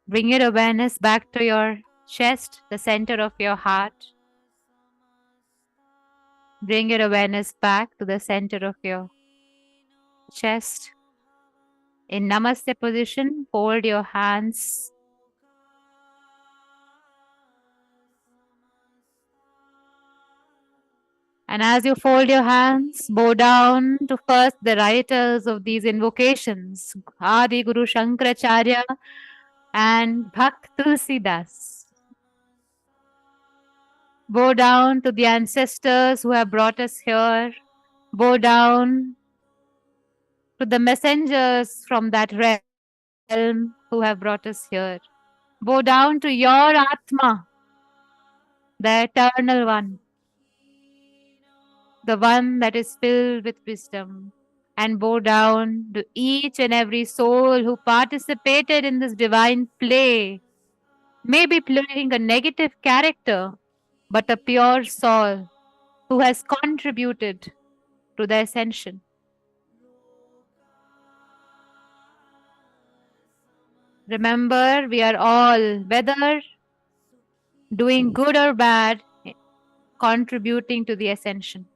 Bring your awareness back to your chest, the center of your heart. Bring your awareness back to the center of your chest. In Namaste position, fold your hands. And as you fold your hands, bow down to first the writers of these invocations, Adi Guru Shankaracharya and Bhakt Tulsidas. Bow down to the ancestors who have brought us here. Bow down to the messengers from that realm who have brought us here. Bow down to your Atma, the eternal one, the one that is filled with wisdom. And bow down to each and every soul who participated in this divine play, maybe playing a negative character, but a pure soul who has contributed to the ascension. Remember, we are all, whether doing good or bad, contributing to the ascension.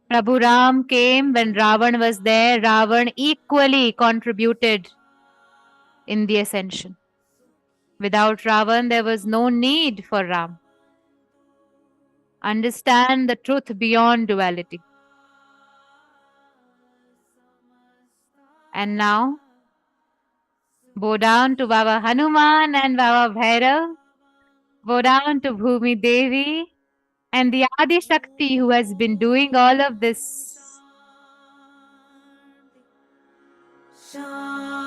Prabhu Ram came when Ravan was there. Ravan equally contributed in the ascension. Without Ravan, there was no need for Ram. Understand the truth beyond duality. And now, bow down to Baba Hanuman and Baba Bhairav. Bow down to Bhumi Devi and the Adi Shakti who has been doing all of this. Shanti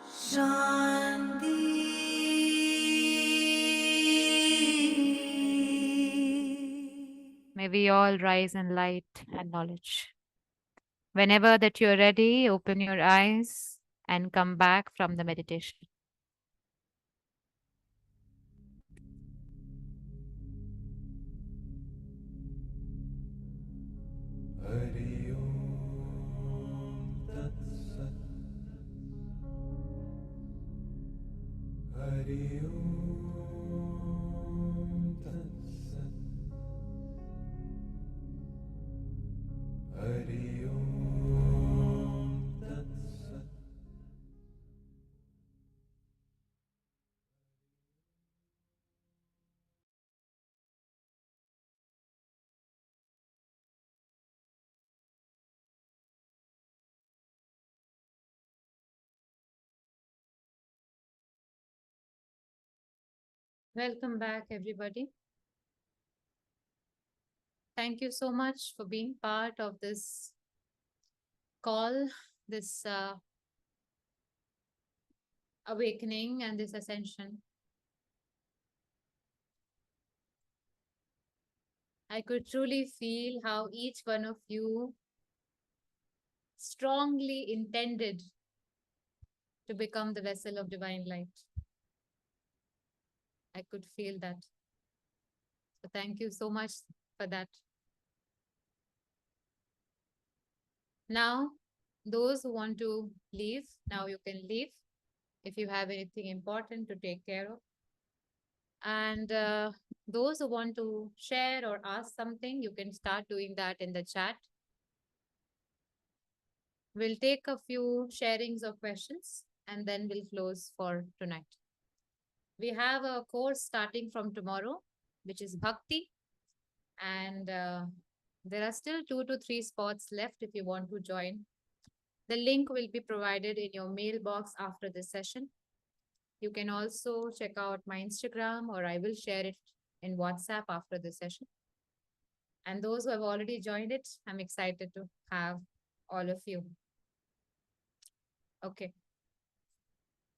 Shanti May we all rise in light and knowledge. Whenever that you're ready, open your eyes and come back from the meditation. Hari Om Tat Sat. Hari Om Tat Sat. Hari Om Tat Sat. Welcome back, everybody. Thank you so much for being part of this call, this awakening, and this ascension. I could truly feel how each one of you strongly intended to become the vessel of divine light. I could feel that. So, thank you so much for that. Now, those who want to leave, now you can leave if you have anything important to take care of. And those who want to share or ask something, you can start doing that in the chat. We'll take a few sharings of questions and then we'll close for tonight. We have a course starting from tomorrow, which is Bhakti. And there are still 2 to 3 spots left if you want to join. The link will be provided in your mailbox after this session. You can also check out my Instagram, or I will share it in WhatsApp after the session. And those who have already joined it, I'm excited to have all of you. Okay.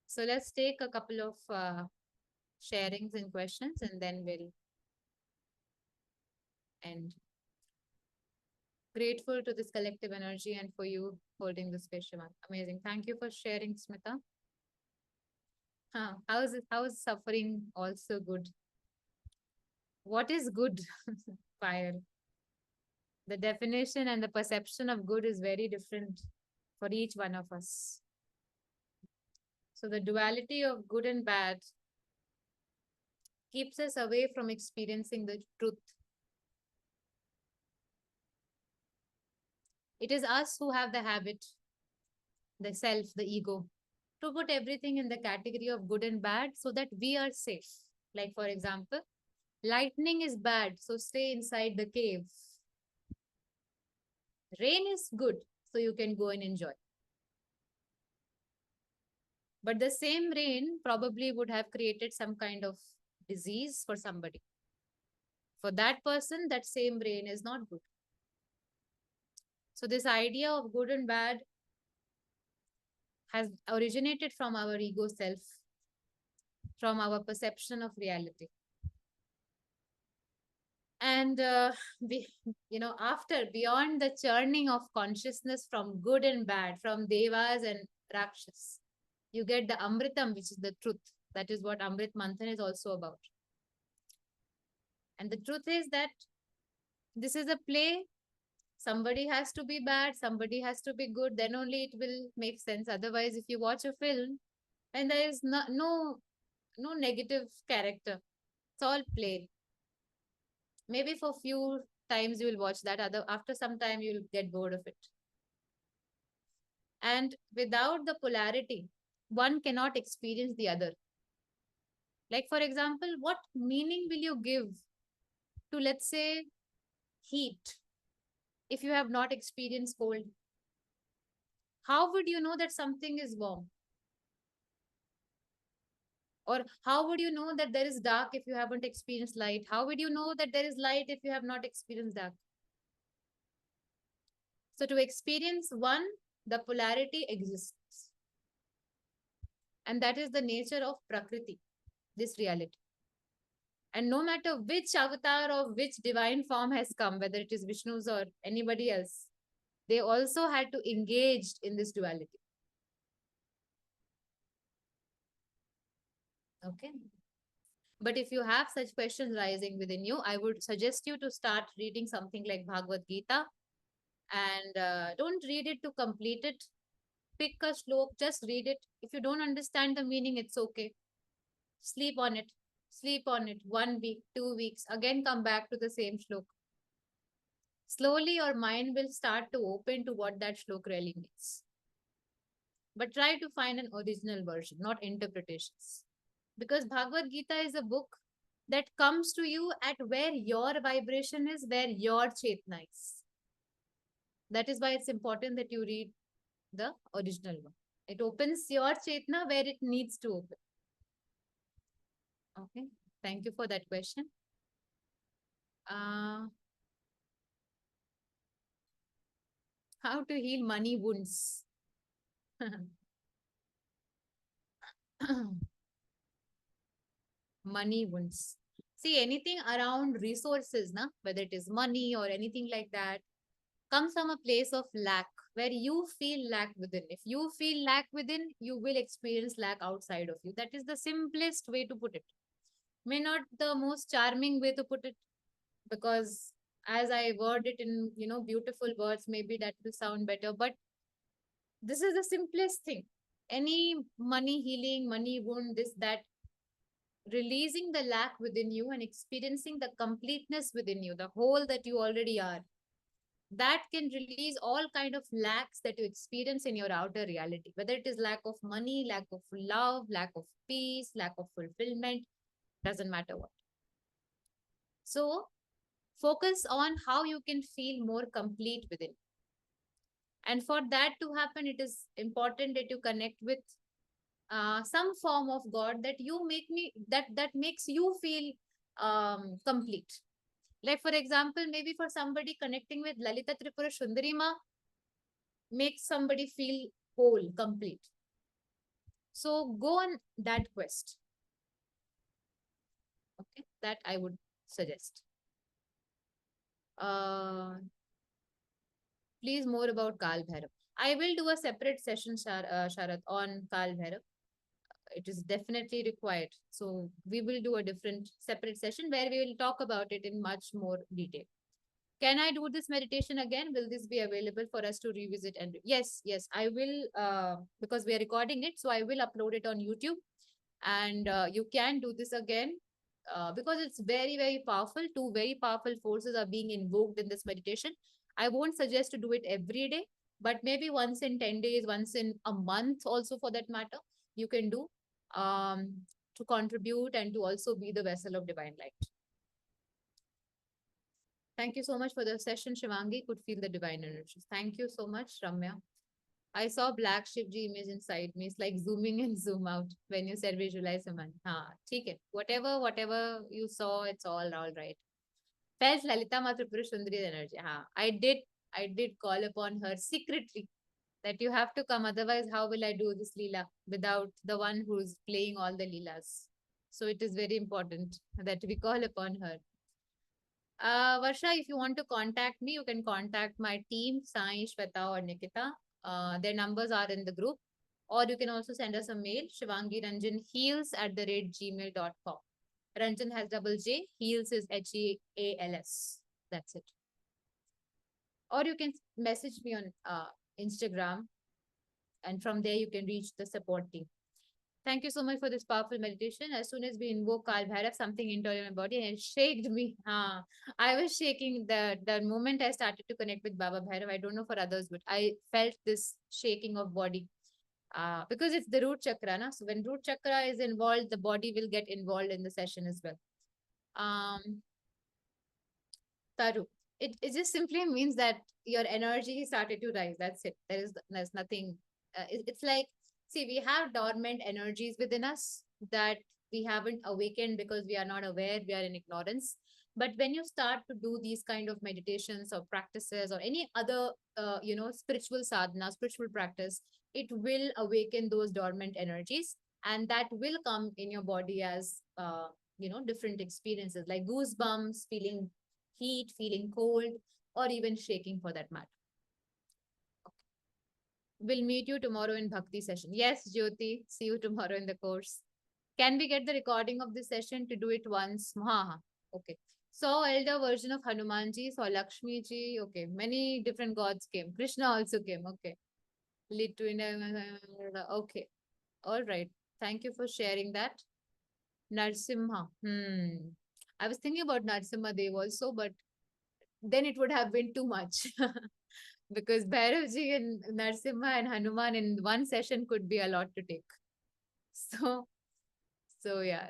So let's take a couple of sharings and questions and then we'll end. Grateful to this collective energy and for you holding the space, Shivan. Amazing. Thank you for sharing, Smita. How is suffering also good? What is good? Fire. The definition and the perception of good is very different for each one of us. So the duality of good and bad keeps us away from experiencing the truth. It is us who have the habit, the self, the ego, to put everything in the category of good and bad so that we are safe. Like, for example, lightning is bad, so stay inside the cave. Rain is good, so you can go and enjoy. But the same rain probably would have created some kind of disease for somebody. For that person, that same rain is not good. So, this idea of good and bad has originated from our ego self, from our perception of reality. And we, after beyond the churning of consciousness from good and bad, from devas and rakshas, you get the amritam, which is the truth. That is what Amrit Manthan is also about. And the truth is that this is a play. Somebody has to be bad, somebody has to be good, then only it will make sense. Otherwise, if you watch a film and there is no negative character, it's all play. Maybe for few times you will watch that, after some time you will get bored of it. And without the polarity, one cannot experience the other. Like, for example, what meaning will you give to, let's say, heat if you have not experienced cold? How would you know that something is warm? Or how would you know that there is dark if you haven't experienced light? How would you know that there is light if you have not experienced dark? So, to experience one, the polarity exists. And that is the nature of Prakriti, this reality. And no matter which avatar or which divine form has come, whether it is Vishnu's or anybody else, they also had to engage in this duality. Okay. But if you have such questions rising within you, I would suggest you to start reading something like Bhagavad Gita, and don't read it to complete it. Pick a slok, just read it. If you don't understand the meaning, it's okay. Sleep on it. Sleep on it 1 week, 2 weeks, again come back to the same slok. Slowly, your mind will start to open to what that slok really means. But try to find an original version, not interpretations. Because Bhagavad Gita is a book that comes to you at where your vibration is, where your chetna is. That is why it's important that you read the original one. It opens your chetna where it needs to open. Okay. Thank you for that question. Uh, how to heal money wounds? Money wounds. See, anything around resources, na, whether it is money or anything like that, comes from a place of lack where you feel lack within. If you feel lack within, you will experience lack outside of you. That is the simplest way to put it. May not the most charming way to put it, because as I word it in beautiful words, maybe that will sound better. But this is the simplest thing. Any money healing, money wound, this that, releasing the lack within you and experiencing the completeness within you, the whole that you already are, that can release all kind of lacks that you experience in your outer reality, whether it is lack of money, lack of love, lack of peace, lack of fulfillment, doesn't matter what. So focus on how you can feel more complete within. And for that to happen, it is important that you connect with some form of god that you make me that makes you feel complete. Like for example, maybe for somebody, connecting with Lalita Tripura Sundarima makes somebody feel whole, complete. So go on that quest. Okay, that I would suggest. Uh, please more about Kal Bhairav. I will do a separate session, Sharat, on Kal Bhairav. It is definitely required. So we will do a different separate session where we will talk about it in much more detail. Can I do this meditation again? Will this be available for us to revisit? And yes, yes, I will, because we are recording it. So I will upload it on YouTube, and you can do this again, because it's very, very powerful. Two very powerful forces are being invoked in this meditation. I won't suggest to do it every day, but maybe once in 10 days, once in a month, also for that matter, you can do, um, to contribute and to also be the vessel of divine light. Thank you so much for the session, Shivangi. Could feel the divine energies. Thank you so much, Ramya. I saw black Shivji image inside me. It's like zooming in, zoom out when you said visualize a man. Ha, theek hai. Whatever you saw, it's all right. Felt Lalita Matripura Sundari's energy. Ha, I did call upon her secretly that you have to come. Otherwise, how will I do this Leela without the one who's playing all the Leelas? So it is very important that we call upon her. Varsha, if you want to contact me, you can contact my team, Sai, Shweta, or Nikita. Their numbers are in the group. Or you can also send us a mail, Shivangi Ranjan Heals @gmail.com. Ranjan has double J, Heals is HEALS. That's it. Or you can message me on Instagram, and from there you can reach the support team. Thank you so much for this powerful meditation. As soon as we invoke Kal Bhairav, something internal in my body and it shaked me. I was shaking the moment I started to connect with Baba Bhairav. I don't know for others, but I felt this shaking of body. Because it's the root chakra, na? So when root chakra is involved, the body will get involved in the session as well. Um, Taru, it just simply means that your energy started to rise. That's it. There's nothing. It's like, see, we have dormant energies within us that we haven't awakened because we are not aware. We are in ignorance. But when you start to do these kind of meditations or practices or any other, spiritual sadhana, spiritual practice, it will awaken those dormant energies, and that will come in your body as different experiences like goosebumps, feeling heat, feeling cold, or even shaking for that matter. We'll meet you tomorrow in Bhakti session. Yes, Jyoti, see you tomorrow in the course. Can we get the recording of this session to do it once? Ha ha. Okay. So elder version of Hanumanji, saw Lakshmi ji. Okay. Many different gods came. Krishna also came. Okay. Okay. All right. Thank you for sharing that. Narsimha. I was thinking about Narsimha Dev also, but then it would have been too much. Because Bhairavji and Narsimha and Hanuman in one session could be a lot to take. So, so yeah.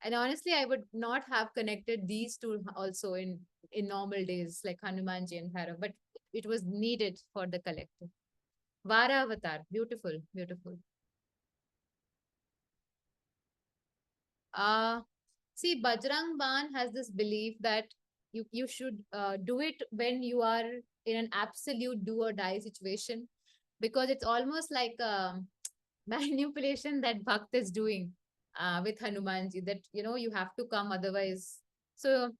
And honestly, I would not have connected these two also in normal days, like Hanumanji and Bhairav, but it was needed for the collective. Vara Avatar, beautiful, beautiful. Uh, See, Bajrang Ban has this belief that you should do it when you are in an absolute do or die situation, because it's almost like manipulation that Bhakt is doing with Hanumanji, that you have to come otherwise. So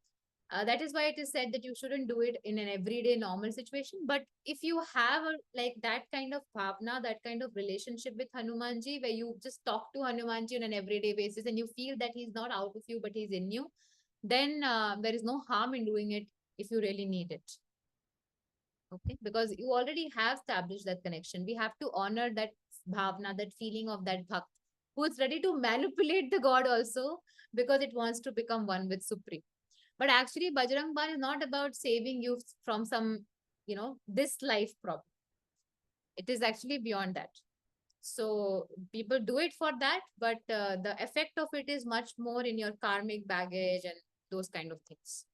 that is why it is said that you shouldn't do it in an everyday normal situation. But if you have like that kind of bhavna, that kind of relationship with Hanumanji, where you just talk to Hanumanji on an everyday basis and you feel that he's not out of you, but he's in you, then there is no harm in doing it if you really need it. Okay, because you already have established that connection. We have to honor that bhavna, that feeling of that bhakt, who is ready to manipulate the god also because it wants to become one with Supreme. But actually, Bajrang Bal is not about saving you from some, this life problem. It is actually beyond that. So people do it for that, but the effect of it is much more in your karmic baggage and those kind of things.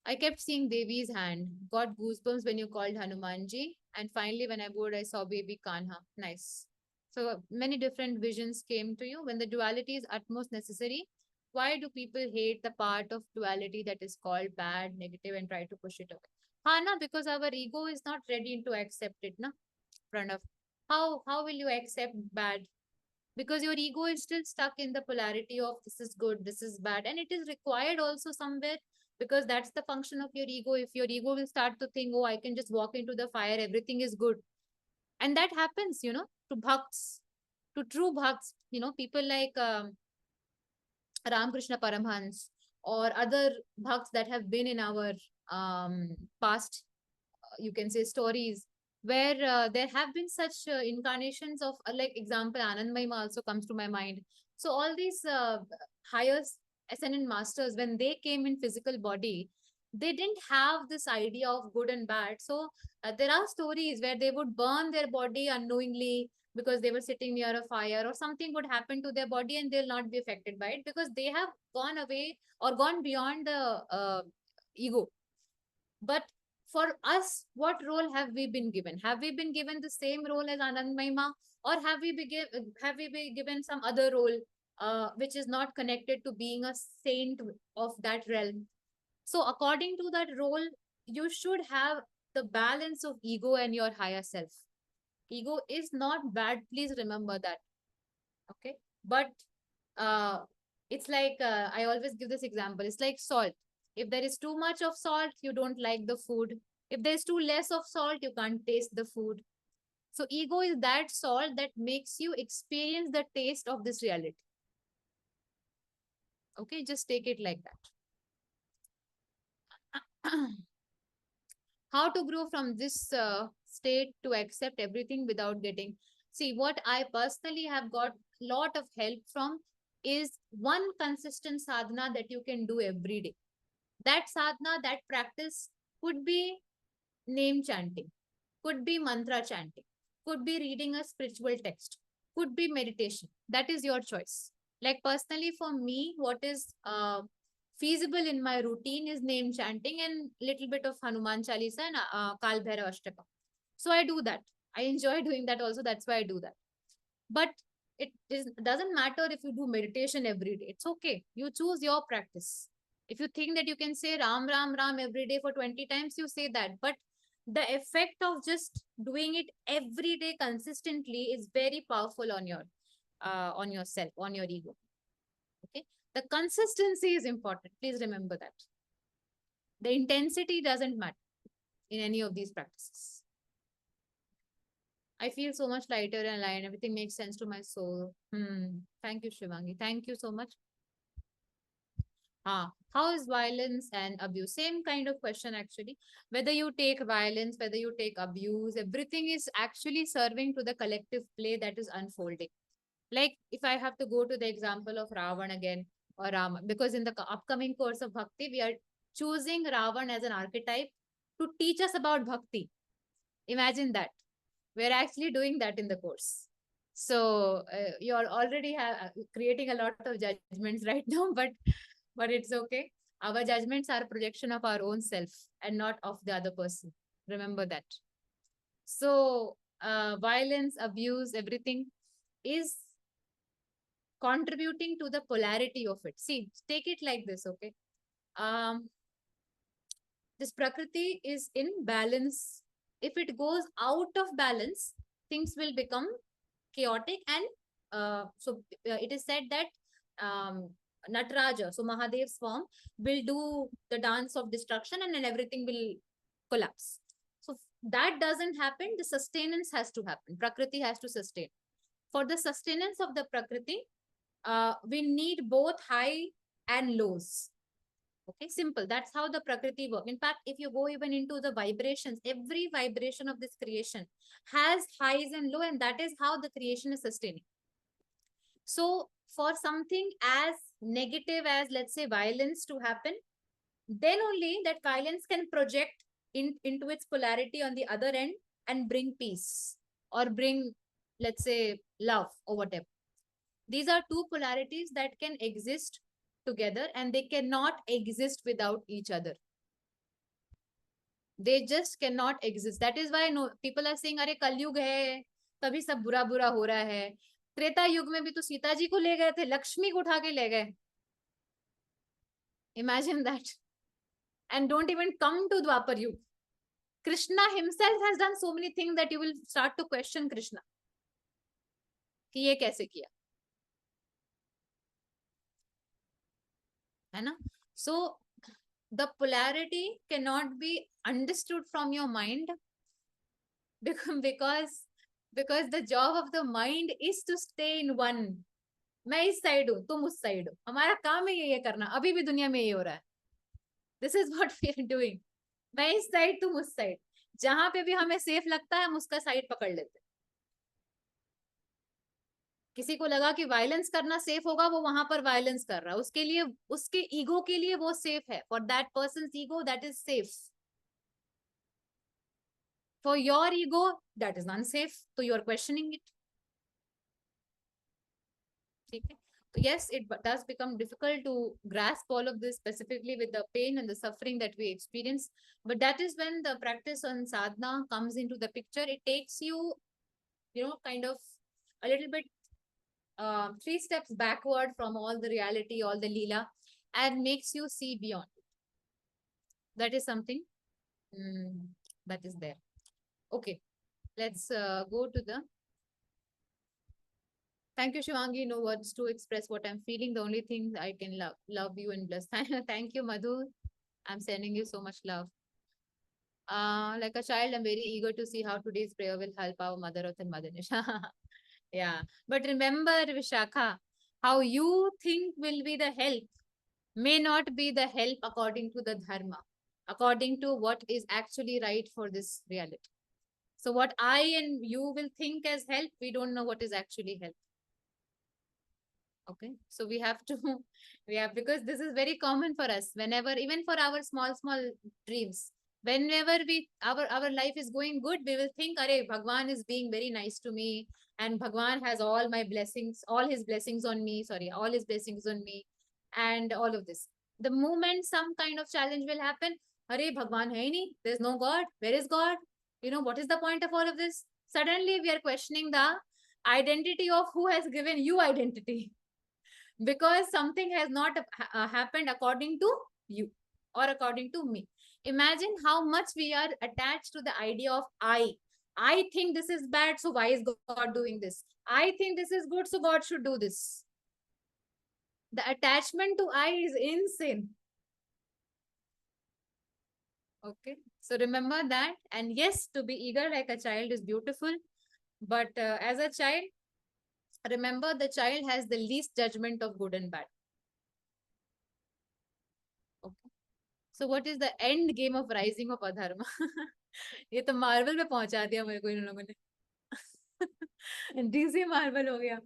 I kept seeing Devi's hand, got goosebumps when you called Hanumanji, and finally, when I bored, I saw baby Kanha. Nice. So many different visions came to you. When the duality is utmost necessary, why do people hate the part of duality that is called bad, negative, and try to push it away? Hana, because our ego is not ready to accept it, na? Pranav. How will you accept bad? Because your ego is still stuck in the polarity of this is good, this is bad, and it is required also somewhere, because that's the function of your ego. If your ego will start to think, oh, I can just walk into the fire, everything is good, and that happens, to bhakts, to true bhakts, people like Ramakrishna Paramhans or other bhakts that have been in our past, you can say, stories, where there have been such incarnations of, like example, Anandmayma also comes to my mind. So all these higher ascendant masters, when they came in physical body, they didn't have this idea of good and bad. So there are stories where they would burn their body unknowingly because they were sitting near a fire, or something would happen to their body and they'll not be affected by it because they have gone away or gone beyond the ego. But for us, what role have we been given? Have we been given the same role as Anand Mahima, or have we been given some other role which is not connected to being a saint of that realm? So, according to that role, you should have the balance of ego and your higher self. Ego is not bad. Please remember that. Okay, but uh, it's like I always give this example. It's like salt. If there is too much of salt, you don't like the food. If there's too less of salt, you can't taste the food. So ego is that salt that makes you experience the taste of this reality. Okay, just take it like that. How to grow from this state to accept everything without getting. See, what I personally have got lot of help from is one consistent sadhana that you can do every day. That sadhana, that practice could be name chanting, could be mantra chanting, could be reading a spiritual text, could be meditation. That is your choice. Like personally, for me, what is feasible in my routine is name chanting and little bit of Hanuman Chalisa and Kal Bhairav Ashtaka. So I do that. I enjoy doing that also. That's why I do that. But doesn't matter if you do meditation every day. It's okay. You choose your practice. If you think that you can say Ram, Ram, Ram every day for 20 times, you say that. But the effect of just doing it every day consistently is very powerful on yourself, on your ego. Okay. The consistency is important. Please remember that. The intensity doesn't matter in any of these practices. I feel so much lighter and light. Everything makes sense to my soul. Thank you, Shivangi. Thank you so much. How is violence and abuse? Same kind of question actually. Whether you take violence, whether you take abuse, everything is actually serving to the collective play that is unfolding. Like if I have to go to the example of Ravan again or Rama, because in the upcoming course of Bhakti, we are choosing Ravan as an archetype to teach us about Bhakti. Imagine that. We're actually doing that in the course. So you're already creating a lot of judgments right now, but it's okay. Our judgments are a projection of our own self and not of the other person. Remember that. So violence, abuse, everything is contributing to the polarity of it. See, take it like this, okay? Um, this Prakriti is in balance. If it goes out of balance, things will become chaotic. And it is said that Nataraja, so Mahadev's form, will do the dance of destruction and then everything will collapse. So that doesn't happen. The sustenance has to happen. Prakriti has to sustain. For the sustenance of the Prakriti, we need both high and lows. Okay, simple. That's how the Prakriti works. In fact, if you go even into the vibrations, every vibration of this creation has highs and low, and that is how the creation is sustaining. So, for something as negative as, let's say, violence to happen, then only that violence can project into its polarity on the other end and bring peace or bring, let's say, love or whatever. These are two polarities that can exist together and they cannot exist without each other. They just cannot exist. That is why no people are saying, अरे कलयुग है तभी सब बुरा बुरा हो रहा है. त्रेता युग में भी तो सीता जी को ले गए थे, लक्ष्मी को उठा के ले गए. Imagine that. And don't even come to Dwapar Yug. Krishna himself has done so many things that you will start to question Krishna. कि ये कैसे किया, है ना? So the polarity cannot be understood from your mind because the job of the mind is to stay in one. मैं इस side हूँ, तुम उस साइड हो. हमारा काम है ये करना. अभी भी दुनिया में ये हो रहा है. This is what we are doing. मैं इस साइड, तुम उस साइड. जहां पे भी हमें सेफ लगता है हम उसका साइड पकड़ लेते हैं. किसी को लगा कि वायलेंस करना सेफ होगा, वो वहां पर वायलेंस कर रहा है. उसके लिए, उसके ईगो के लिए वो सेफ है. For that persons ego that is safe. For your ego that is unsafe, तो यू आर क्वेश्चनिंग इट. ठीक है. So yes, it does become difficult to grasp all of this, specifically with the pain and the suffering that we experience. But that is when the practice on sadhana comes into the picture. It takes you, kind of a little bit 3 steps backward from all the reality, all the leela, and makes you see beyond it. That is something that is there. Okay, let's go to the. Thank you, Shivangi. No words to express what I'm feeling. The only thing I can love you and bless. Thank you, Madhu. I'm sending you so much love. Like a child, I'm very eager to see how today's prayer will help our Mother Earth and Mother Nisha. Yeah. But remember, Vishakha, how you think will be the help may not be the help according to the Dharma, according to what is actually right for this reality. So what I and you will think as help, we don't know what is actually help. Okay, so we have to because this is very common for us. Whenever, even for our small dreams, whenever our life is going good, we will think, "Arey, Bhagwan is being very nice to me, and Bhagwan has all my blessings, all his blessings on me. Sorry, all his blessings on me, and all of this." The moment some kind of challenge will happen, "Arey, Bhagwan hai nahi. There's no God. Where is God? What is the point of all of this?" Suddenly, we are questioning the identity of who has given you identity. Because something has not happened according to you or according to me. Imagine how much we are attached to the idea of I think this is bad, so why is God doing this? I think this is good, so God should do this. The attachment to I is insane. Okay, so remember that. And yes, to be eager like a child is beautiful. But as a child, remember, the child has the least judgment of good and bad. Okay. So what is the end game of rising of adharma? ये तो Marvel में पहुंचा दिया मेरे को इन लोगों ने। DC Marvel हो गया।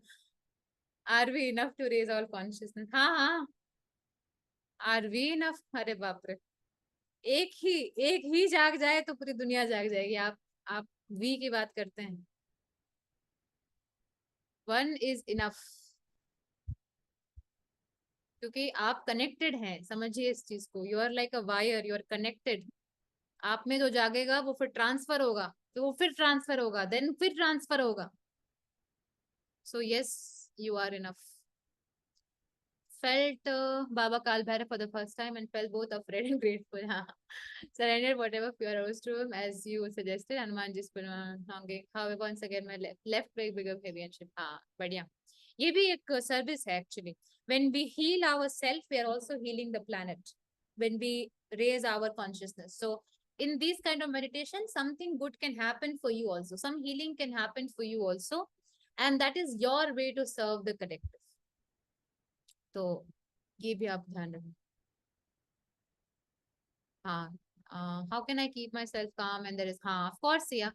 Are we enough to raise all consciousness? हाँ हाँ, आर वी इनफ? अरे बाप रे, एक ही एक ही जाग जाए तो पूरी दुनिया जाग जाएगी। आप वी की बात करते हैं। वन इज इनफ, क्योंकि आप कनेक्टेड हैं। समझिए इस चीज को, you are like a wire, you are connected. आप में जो जागेगा वो फिर ट्रांसफर होगा, तो वो फिर ट्रांसफर होगा, देन फिर ट्रांसफर होगा। So yes, you are enough. Felt Baba Kal Bhairav for the first time and felt both afraid and grateful. हाँ, surrendered whatever fear arose to him, as you suggested. Hanuman ji hoंगे. However, once again my left leg became heavy and shit. हाँ, बढ़िया। ये भी एक service है actually. When we heal ourselves, we are also healing the planet. When we raise our consciousness. So in these kind of meditation, something good can happen for you also. Some healing can happen for you also, and that is your way to serve the collective. तो ये भी आप ध्यान रखें। हाँ, how can I keep myself calm and there is, हाँ of course yeah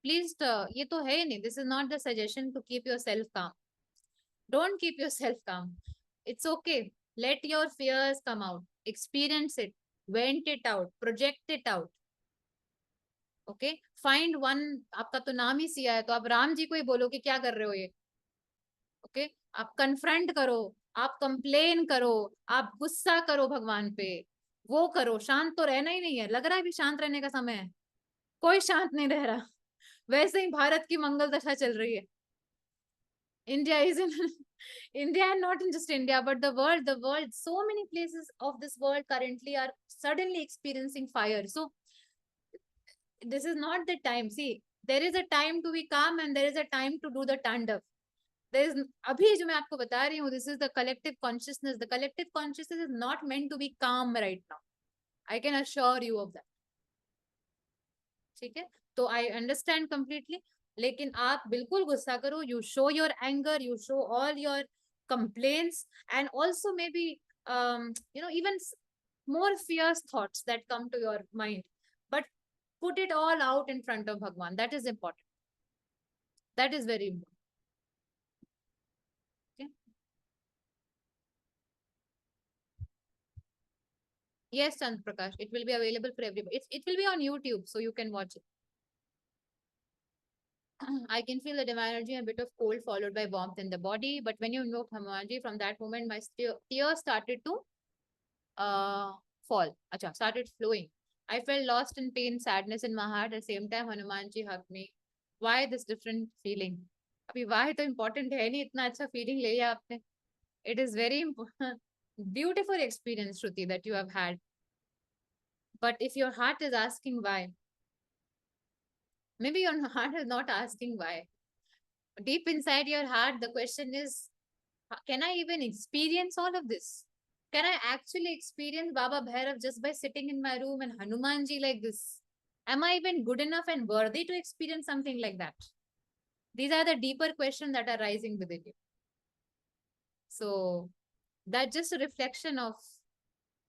please, ये तो है ही नहीं, this is not the suggestion to keep yourself calm. Don't keep yourself calm, it's okay, let your fears come out, experience it, vent it out, project it out. Okay, find one, आपका तो नाम ही सिया है, तो आप राम जी को ही बोलो कि क्या कर रहे हो ये। ओके, आप कन्फ्रंट करो, आप कंप्लेन करो, आप गुस्सा करो भगवान पे, वो करो। शांत तो रहना ही नहीं है, लग रहा है भी शांत रहने का समय है, कोई शांत नहीं रह रहा। वैसे ही भारत की मंगल दशा चल रही है। India is in India, and not in just India, but the world, so many places of this world currently are suddenly experiencing fire. So this is not the time. See, there is a time to be calm and there is a time to do the tandav. There is, अभी जो मैं आपको बता रही हूँ, this is the collective consciousness. The collective consciousness is not meant to be calm right now. I can assure you of that. ठीक है, तो I understand completely. लेकिन आप बिल्कुल गुस्सा करो, you show your anger, you show all your complaints, and also maybe even more fierce thoughts that come to your mind, but put it all out in front of Bhagwan. That is important. That is very important. Okay? Yes, Chandra Prakash, it will be available for everybody. It will be on YouTube, so you can watch it. I can feel the divine energy, a bit of cold followed by warmth in the body. But when you invoked Hanumanji, from that moment, my tears started to fall. Acha, started flowing. I felt lost in pain, sadness in my heart. At the same time, Hanumanji hugged me. Why this different feeling? अभी why तो important है नहीं, इतना अच्छा feeling ले लिया आपने. It is very important, beautiful experience, Shruti, that you have had. But if your heart is asking why, maybe your heart is not asking why. Deep inside your heart, the question is, can I even experience all of this? Can I actually experience Baba Bhairav just by sitting in my room and Hanumanji like this? Am I even good enough and worthy to experience something like that? These are the deeper questions that are rising within you. So that's just a reflection of,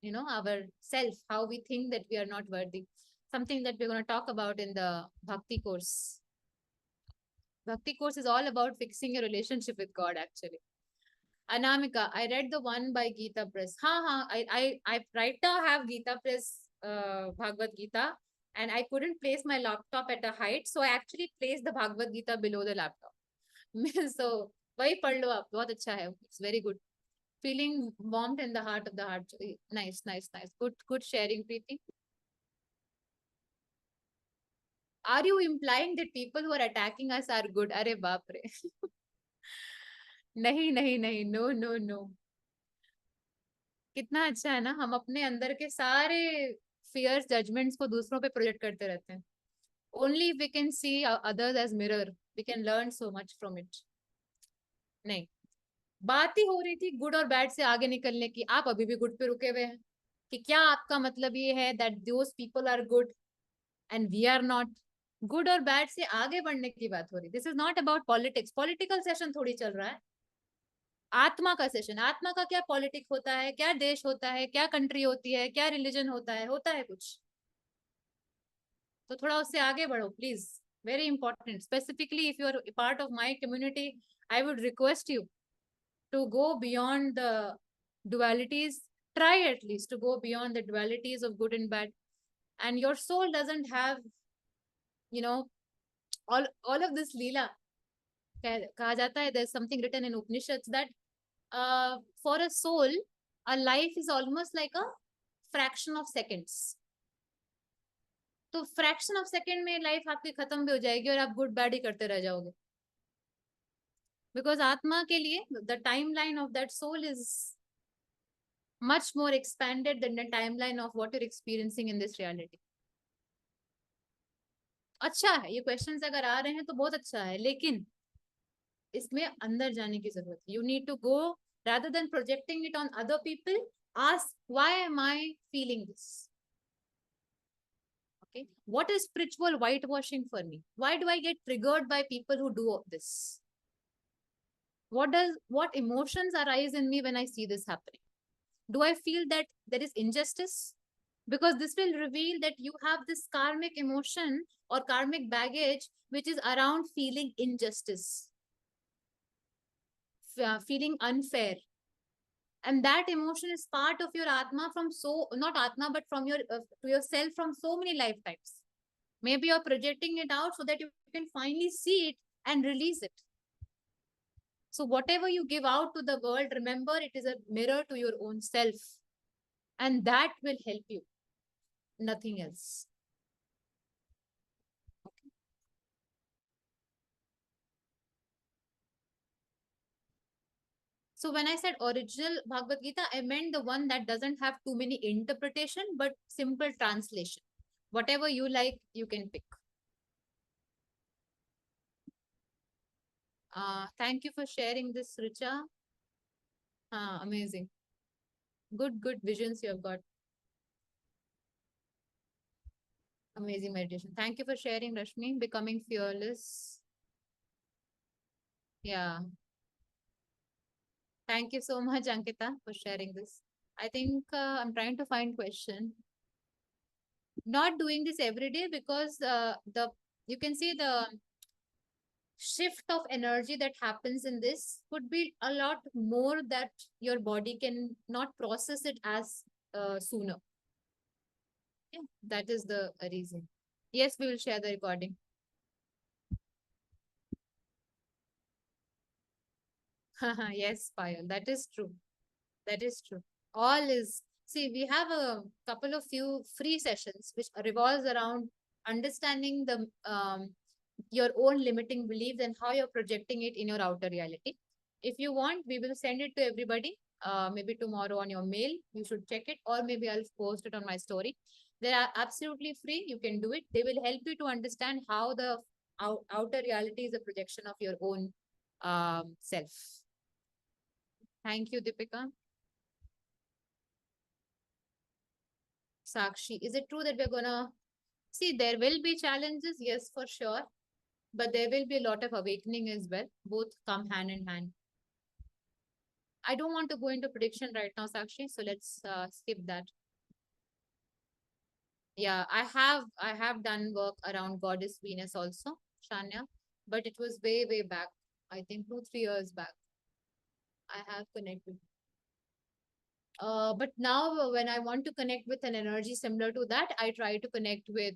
our self, how we think that we are not worthy. Something that we're going to talk about in the Bhakti course. Bhakti course is all about fixing your relationship with God, actually. Anamika, I read the one by Gita Press. I right now have Gita Press Bhagavad Gita, and I couldn't place my laptop at a height, so I actually placed the Bhagavad Gita below the laptop. So वही पढ़ लो आप, बहुत अच्छा है. It's very good. Feeling warmth in the heart of the heart. Nice, nice, nice. Good sharing, Preeti. Are you implying that people who are attacking us are good? अरे बाप रे. नहीं नहीं नहीं, नो नो नो. कितना अच्छा है ना, हम अपने अंदर के सारे फियर्स, जजमेंट्स को दूसरों पे प्रोजेक्ट करते रहते हैं. Only we can see others as mirror, we can learn so much from it. नहीं, बात ही हो रही थी गुड और बैड से आगे निकलने की. आप अभी भी गुड पे रुके हुए हैं कि क्या आपका मतलब ये है that those people are good and we are not? Good और बैड से आगे बढ़ने की बात हो रही. This is not about politics. Political session थोड़ी चल रहा है. आत्मा का सेशन. आत्मा का क्या पॉलिटिक्स होता है, क्या देश होता है, क्या कंट्री होती है, क्या रिलीजन होता है कुछ. तो थोड़ा उससे आगे बढ़ो please. Very important. Specifically if you are part of my community, I would request you to go beyond the dualities. Try at least to go beyond the dualities of good and bad. And your soul doesn't have, you know, all of this leela. kaha jata hai, there's something written in Upanishads that for a soul, a life is almost like a fraction of seconds. तो fraction of second में life आपकी खत्म भी हो जाएगी और आप good bad ही करते रह जाओगे. बिकॉज आत्मा के लिए the timeline of that soul is much more expanded than the timeline of what you're experiencing in this reality. अच्छा है ये क्वेश्चंस अगर आ रहे हैं तो बहुत अच्छा है, लेकिन इसमें अंदर जाने की जरूरत है. You need to go rather than projecting it on other people. Ask, why am I feeling this? Okay, what is spiritual whitewashing for me? Why do I get triggered by people who do this? What emotions arise in me when I see this happening? Do I feel that there is injustice? Because this will reveal that you have this karmic emotion or karmic baggage which is around feeling injustice, feeling unfair. And that emotion is part of your atma from not atma, but from your to yourself from so many lifetimes. Maybe you're projecting it out so that you can finally see it and release it. So whatever you give out to the world, remember it is a mirror to your own self. And that will help you. Nothing else. Okay. So when I said original Bhagavad Gita, I meant the one that doesn't have too many interpretation, but simple translation. Whatever you like, you can pick. Thank you for sharing this, Richa. Amazing. Good visions you have got. Amazing meditation. Thank you for sharing, Rashmi. Becoming fearless. Yeah. Thank you so much, Ankita, for sharing this. I think I'm trying to find question. Not doing this every day because you can see the shift of energy that happens in this could be a lot more that your body can not process it as sooner. Yeah, that is the reason. Yes, we will share the recording. Yes, Payal, that is true. That is true. All is, see, we have a couple of few free sessions which revolves around understanding the your own limiting beliefs and how you're projecting it in your outer reality. If you want, we will send it to everybody. Maybe tomorrow on your mail. You should check it, or maybe I'll post it on my story. They are absolutely free. You can do it. They will help you to understand how the outer reality is a projection of your own self. Thank you, Deepika. Sakshi, is it true that we're gonna see there will be challenges? Yes, for sure. But there will be a lot of awakening as well. Both come hand in hand. I don't want to go into prediction right now, Sakshi. So let's skip that. Yeah, I have done work around Goddess Venus also, Shania, but it was way back. I think 2-3 years back. I have connected. But now when I want to connect with an energy similar to that, I try to connect with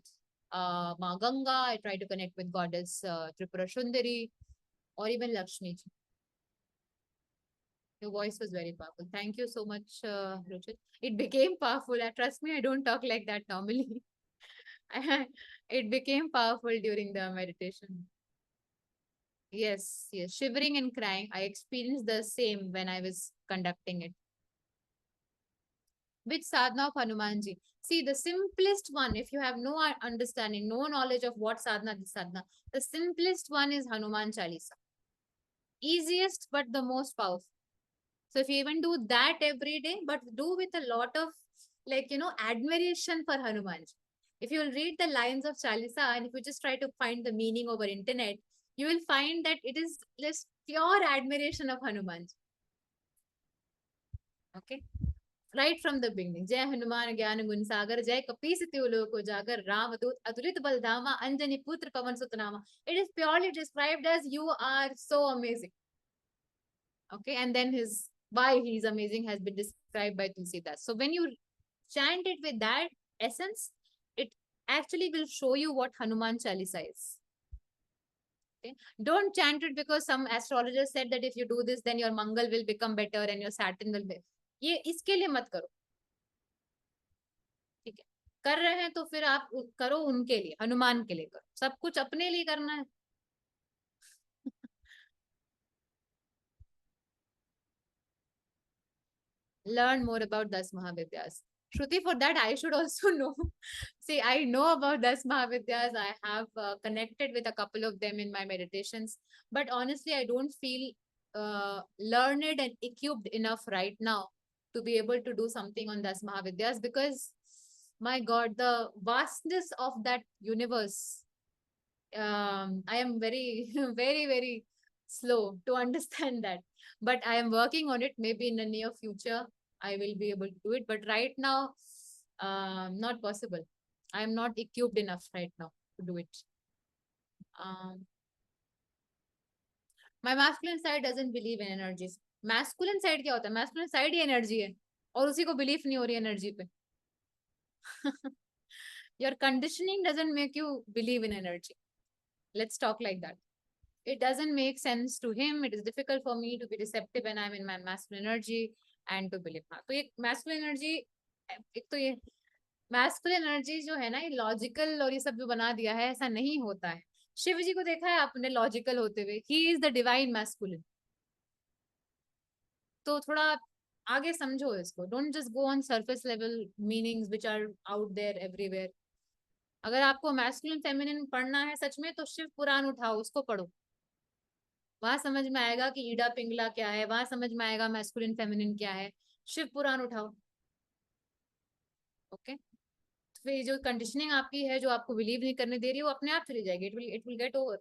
Ma Ganga. I try to connect with Goddess Tripura Sundari or even Lakshmi ji. Your voice was very powerful. Thank you so much, Richard. It became powerful. Trust me, I don't talk like that normally. It became powerful during the meditation. Yes, yes. Shivering and crying. I experienced the same when I was conducting it. Which sadhana of Hanumanji? See, the simplest one, if you have no understanding, no knowledge of what sadhana is sadhana, the simplest one is Hanuman Chalisa. Easiest, but the most powerful. So if you even do that every day, but do with a lot of admiration for Hanuman. If you will read the lines of Chalisa and if you just try to find the meaning over internet, you will find that it is just pure admiration of Hanuman. Okay. Right from the beginning. Jai Hanuman Gyan Gun Sagar, Jai Kapisi Tyuloko Jagar, Ramadut, Aturit Baldama, Anjani Putra Pavan Sutanama. It is purely described as you are so amazing. Okay. And then his why he's amazing has been described by Tulsidas. So when you chant it with that essence, it actually will show you what Hanuman Chalisa is. Okay. Don't chant it because some astrologer said that if you do this, then your Mangal will become better and your Saturn will be. ये इसके लिए मत करो. ठीक है. कर रहे हैं तो फिर आप करो उनके लिए, हनुमान के लिए करो. सब कुछ अपने लिए करना है. Learn more about Das Mahavidyas. Shruti, for that I should also know. See, I know about Das Mahavidyas. I have connected with a couple of them in my meditations. But honestly, I don't feel learned and equipped enough right now to be able to do something on Das Mahavidyas because, my God, the vastness of that universe. I am very, very, very slow to understand that. But I am working on it. Maybe in the near future, I will be able to do it. But right now, not possible. I am not equipped enough right now to do it. My masculine side doesn't believe in energies. Masculine side क्या होता है? Masculine side ही energy है और उसी को belief नहीं हो रही energy पे. Your conditioning doesn't make you believe in energy. Let's talk like that. It doesn't make sense to him. It is difficult for me to be receptive when I'm in my masculine energy and to believe. हाँ, तो ये masculine energy, एक तो ये masculine energy जो है ना, ये logical और ये सब जो बना दिया है, ऐसा नहीं होता है. शिव जी को देखा है आपने लॉजिकल होते हुए. He is the divine masculine. तो थोड़ा आगे समझो इसको. Don't just go on surface level meanings which are out there everywhere. अगर आपको मैस्कुलिन फेमिनिन पढ़ना है सच में, तो शिव पुराण उठाओ, उसको पढ़ो. वहां समझ में आएगा कि ईडा पिंगला क्या है, वहां समझ में आएगा मैस्कुलिन फेमिनिन क्या है. शिव पुराण उठाओ. ओके. फिर जो कंडीशनिंग आपकी है, जो आपको बिलीव नहीं करने दे रही है, वो अपने आप चली जाएगी. It will get over.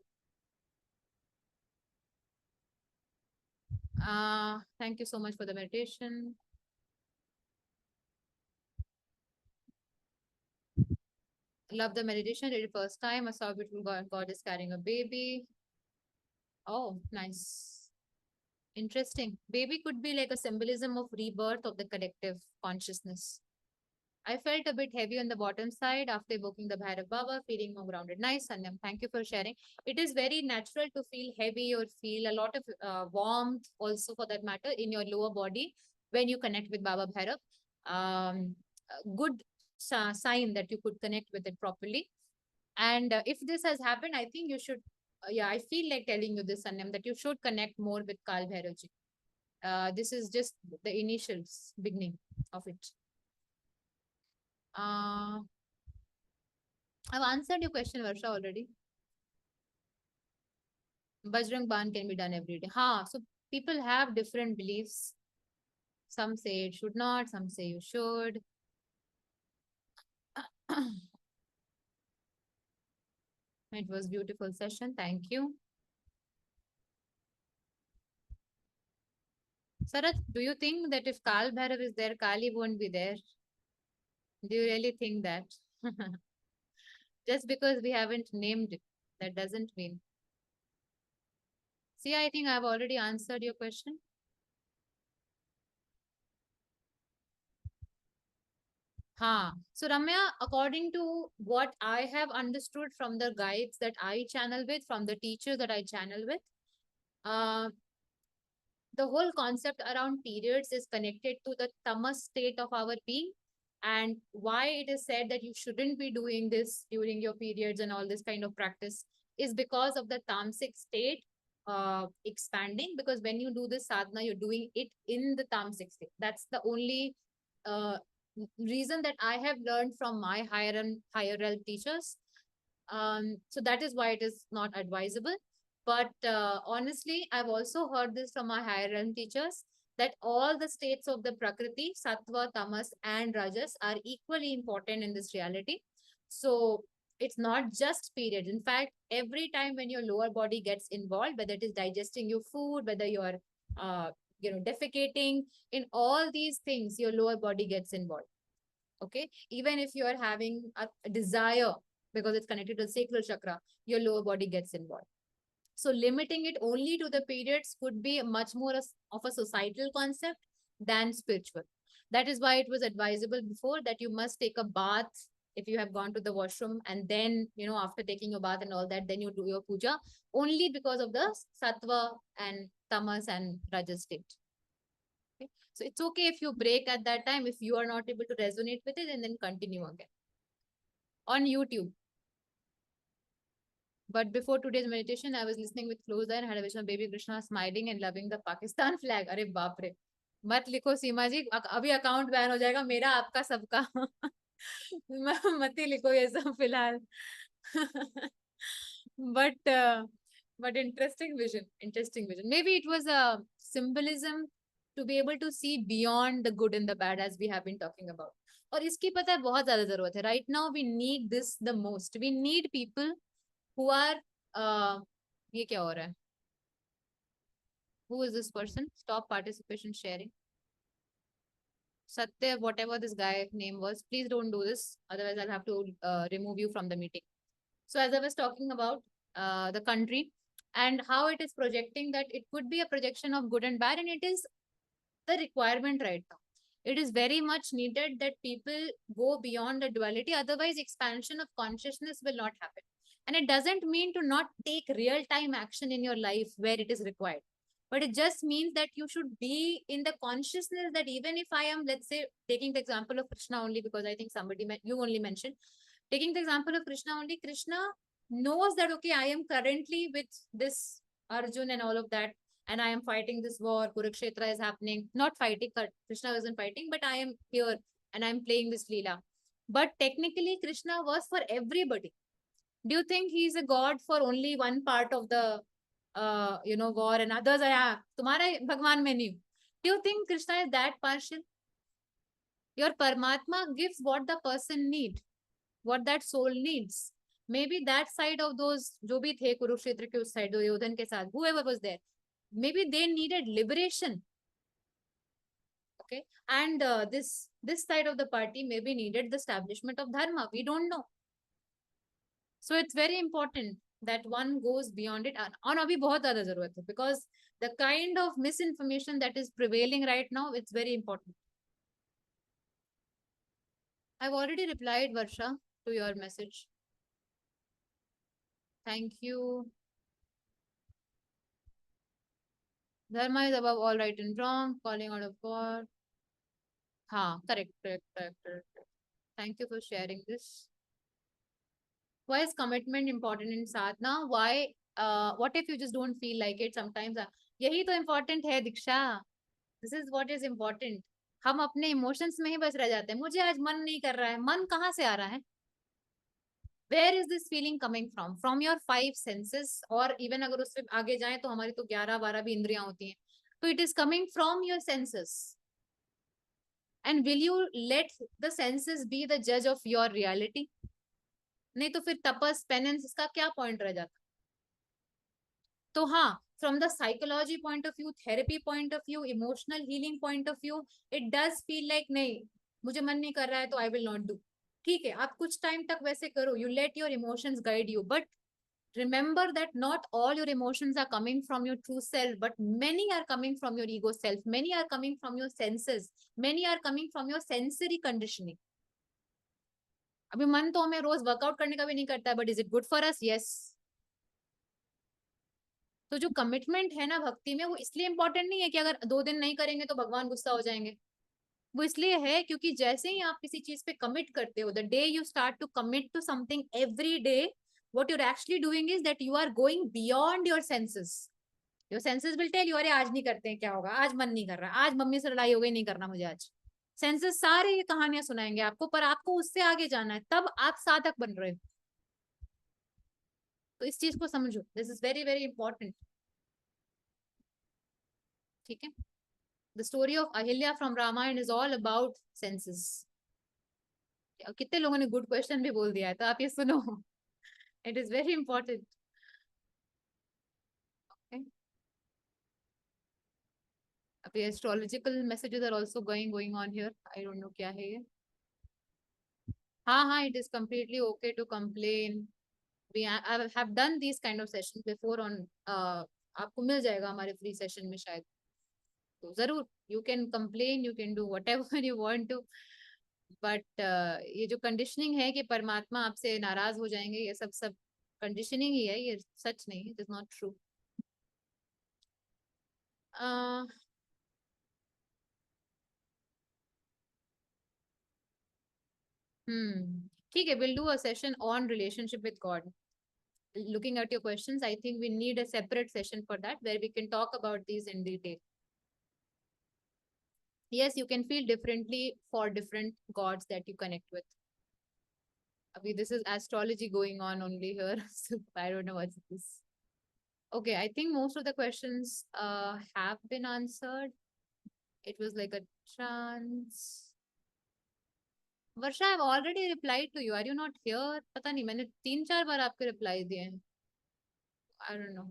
Thank you so much for the meditation. Love the meditation. Did it first time. I saw a beautiful God is carrying a baby. Oh, nice. Interesting. Baby could be like a symbolism of rebirth of the collective consciousness. I felt a bit heavy on the bottom side after evoking the Bhairav Baba, feeling more grounded. Nice, Sanyam. Thank you for sharing. It is very natural to feel heavy or feel a lot of warmth also for that matter in your lower body when you connect with Baba Bhairav. A good sign that you could connect with it properly. And if this has happened, I think you should, yeah, I feel like telling you this, Sanyam, that you should connect more with Kal Bhairav ji. This is just the initials, beginning of it. I've answered your question, Varsha, already. Bajrang Ban can be done every day. So people have different beliefs. Some say it should not, some say you should. It was beautiful session. Thank you. Sarath, do you think that if Kal Bhairav is there, Kali won't be there? Do you really think that? Just because we haven't named it, that doesn't mean. See, I think I've already answered your question. So Ramya, according to what I have understood from the guides that I channel with, from the teachers that I channel with, the whole concept around periods is connected to the tamas state of our being, and why it is said that you shouldn't be doing this during your periods and all this kind of practice is because of the tamasic state expanding. Because when you do this sadhana, you're doing it in the tamasic state. That's the only reason that I have learned from my higher realm teachers. So that is why it is not advisable. But honestly, I've also heard this from my higher realm teachers that all the states of the Prakriti, Sattva, Tamas, and Rajas are equally important in this reality. So it's not just periods. In fact, every time when your lower body gets involved, whether it is digesting your food, whether you're uh, defecating, in all these things, your lower body gets involved. Okay, even if you are having a desire, because it's connected to the sacral chakra, your lower body gets involved. So limiting it only to the periods could be much more of a societal concept than spiritual. That is why it was advisable before that you must take a bath if you have gone to the washroom, and then, after taking your bath and all that, then you do your puja, only because of the sattva and tamas and rajas state. Okay? So it's okay if you break at that time, if you are not able to resonate with it, and then continue again on YouTube. But before today's meditation, I was listening with close eye and had a vision of baby Krishna smiling and loving the Pakistan flag. अरे बाप रे, मत लिखो सीमा जी, अभी account ban हो जाएगा मेरा आपका सबका. मत ही लिखो ये सब फिलहाल. but but interesting vision. Maybe it was a symbolism to be able to see beyond the good and the bad, as we have been talking about. और इसकी पता है बहुत ज्यादा जरूरत है. Right now we need this the most. We need people who are ये क्या हो रहा है? Who is this person? Stop participation sharing. Satya, whatever this guy name was, please don't do this. Otherwise, I'll have to remove you from the meeting. So as I was talking about the country and how it is projecting, that it could be a projection of good and bad, and it is the requirement right now. It is very much needed that people go beyond the duality. Otherwise, expansion of consciousness will not happen. And it doesn't mean to not take real time action in your life where it is required. But it just means that you should be in the consciousness that even if I am, let's say, taking the example of Krishna only, because I think you only mentioned, taking the example of Krishna only, Krishna knows that, okay, I am currently with this Arjun and all of that, and I am fighting this war, Kurukshetra is happening, not fighting, Krishna wasn't fighting, but I am here and I'm playing this Leela. But technically, Krishna was for everybody. Do you think he is a god for only one part of the, war, and others are, तुम्हारा भगवान में नहीं? Do you think Krishna is that partial? Your Paramatma gives what the person needs, what that soul needs. Maybe that side of those, जो भी थे कुरुक्षेत्र के उस side, Duryodhan के साथ, whoever was there, maybe they needed liberation. Okay, and this side of the party maybe needed the establishment of dharma. We don't know. So it's very important that one goes beyond it. और अभी बहुत ज़्यादा ज़रूरत है, because the kind of misinformation that is prevailing right now, it's very important. I've already replied, Varsha, to your message. Thank you. Dharma is above all right and wrong, calling out of God. Correct. Thank you for sharing this. Why is commitment important in sadhana? Why? What if you just don't feel like it sometimes? यही तो important है दीक्षा. This is what is important. हम अपने emotions में ही बस रह जाते हैं. मुझे आज मन नहीं कर रहा है. मन कहाँ से आ रहा है? Where is this feeling coming from? From your 5 senses, और even अगर उससे आगे जाएं तो हमारी तो 11-12 भी इंद्रियां होती हैं. So it is coming from your senses. And will you let the senses be the judge of your reality? नहीं तो फिर तपस, पेनेंस, इसका क्या पॉइंट रह जाता? तो हाँ, from the psychology point of view, therapy point of view, emotional healing point of view, it does feel like नहीं, मुझे मन नहीं कर रहा है तो I will not do. ठीक है, आप कुछ टाइम तक वैसे करो, you let your emotions guide you, but remember that not all your emotions are coming from your true self, but many are coming from your ego self, many are coming from your senses, many are coming from your sensory conditioning. अभी मन तो हमें रोज workout करने का भी नहीं करता है, but is it good for us? Yes. तो जो कमिटमेंट है ना भक्ति में, वो इसलिए इंपॉर्टेंट नहीं है कि अगर 2 दिन नहीं करेंगे तो भगवान गुस्सा हो जाएंगे. वो इसलिए है क्योंकि जैसे ही आप किसी चीज पे कमिट करते हो, the day you start to commit to something every day, what you're actually doing is that you are going beyond your senses. Your senses will tell you, अरे आज नहीं करते हैं, क्या होगा, आज मन नहीं कर रहा, आज मम्मी से लड़ाई हो गई, नहीं करना मुझे आज. सेंसेस सारे ये कहानियां सुनाएंगे आपको, पर आपको उससे आगे जाना है, तब आप साधक बन रहे हो. तो इस चीज को समझो. This is very very important. ठीक है. The story of Ahilya from Ramayana is all about senses. कितने लोगों ने गुड क्वेश्चन भी बोल दिया है, तो आप ये सुनो. It is very important. Okay. अभी astrological messages are also going on here. I don't know क्या है ये. हाँ, it is completely okay to complain. I have done these kind of sessions before on आपको मिल जाएगा हमारे free session में शायद. तो जरूर you can complain, you can do whatever you want to. But ये जो कंडीशनिंग है कि परमात्मा आपसे नाराज हो जाएंगे, ये सब कंडीशनिंग ही है, ये सच नहीं है. It is not true. ठीक है, will do a session on relationship with God. Looking at your questions, I think we need a separate session for that where we can talk about these in detail. Yes, you can feel differently for different gods that you connect with. Abhi, this is astrology going on only here. So I don't know what's this. Okay, I think most of the questions have been answered. It was like a chance. Varsha, I've already replied to you. Are you not here? पता नहीं, मैंने 3-4 बार आपके reply दिए हैं. I don't know.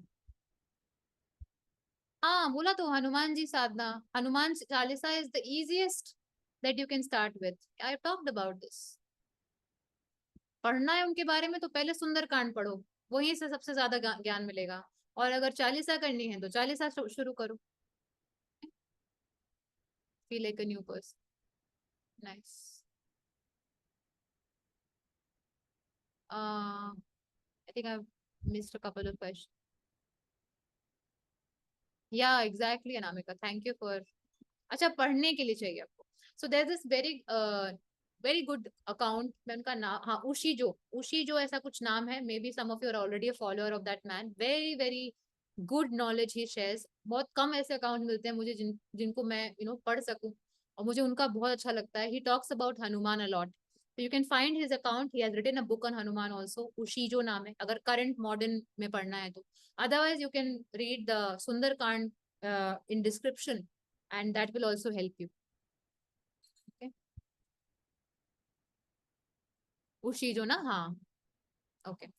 हाँ, बोला तो हनुमान जी साधना. Hanuman Chalisa is the easiest that you can start with. I talked about this. पढ़ना है उनके बारे में तो पहले सुंदरकांड पढ़ो, वहीं से सबसे ज्यादा ज्ञान मिलेगा. और अगर चालीसा करनी है तो चालीसा शुरू करो. Feel like a new person. Nice. I think I've missed a couple of questions. Yeah, exactly, Anamika. Thank you for. अच्छा, पढ़ने के लिए चाहिए आपको. So there's this very good account. मैं उनका नाम, हाँ, उशी जो ऐसा कुछ नाम है. Maybe some of you are already a follower of that man. Very good knowledge he shares. बहुत कम ऐसे अकाउंट मिलते हैं मुझे जिनको मैं पढ़ सकूं, और मुझे उनका बहुत अच्छा लगता है. He talks about Hanuman a lot. So you can find his account. He has written a book on Hanuman also. उशी जो नाम है, अगर current modern में पढ़ना है तो. Otherwise you can read the Sundarkand in description, and that will also help you. Okay. उशी जो ना, हाँ. Okay.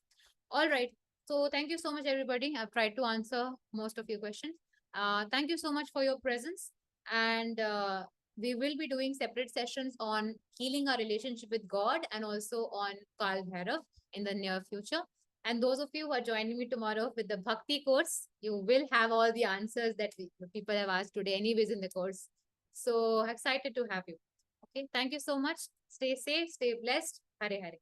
All right. So thank you so much, everybody. I've tried to answer most of your questions. Thank you so much for your presence. And we will be doing separate sessions on healing our relationship with God and also on Kal Bhairav in the near future. And those of you who are joining me tomorrow with the Bhakti course, you will have all the answers that people have asked today anyways in the course. So excited to have you. Okay. Thank you so much. Stay safe, stay blessed. Hare Hare.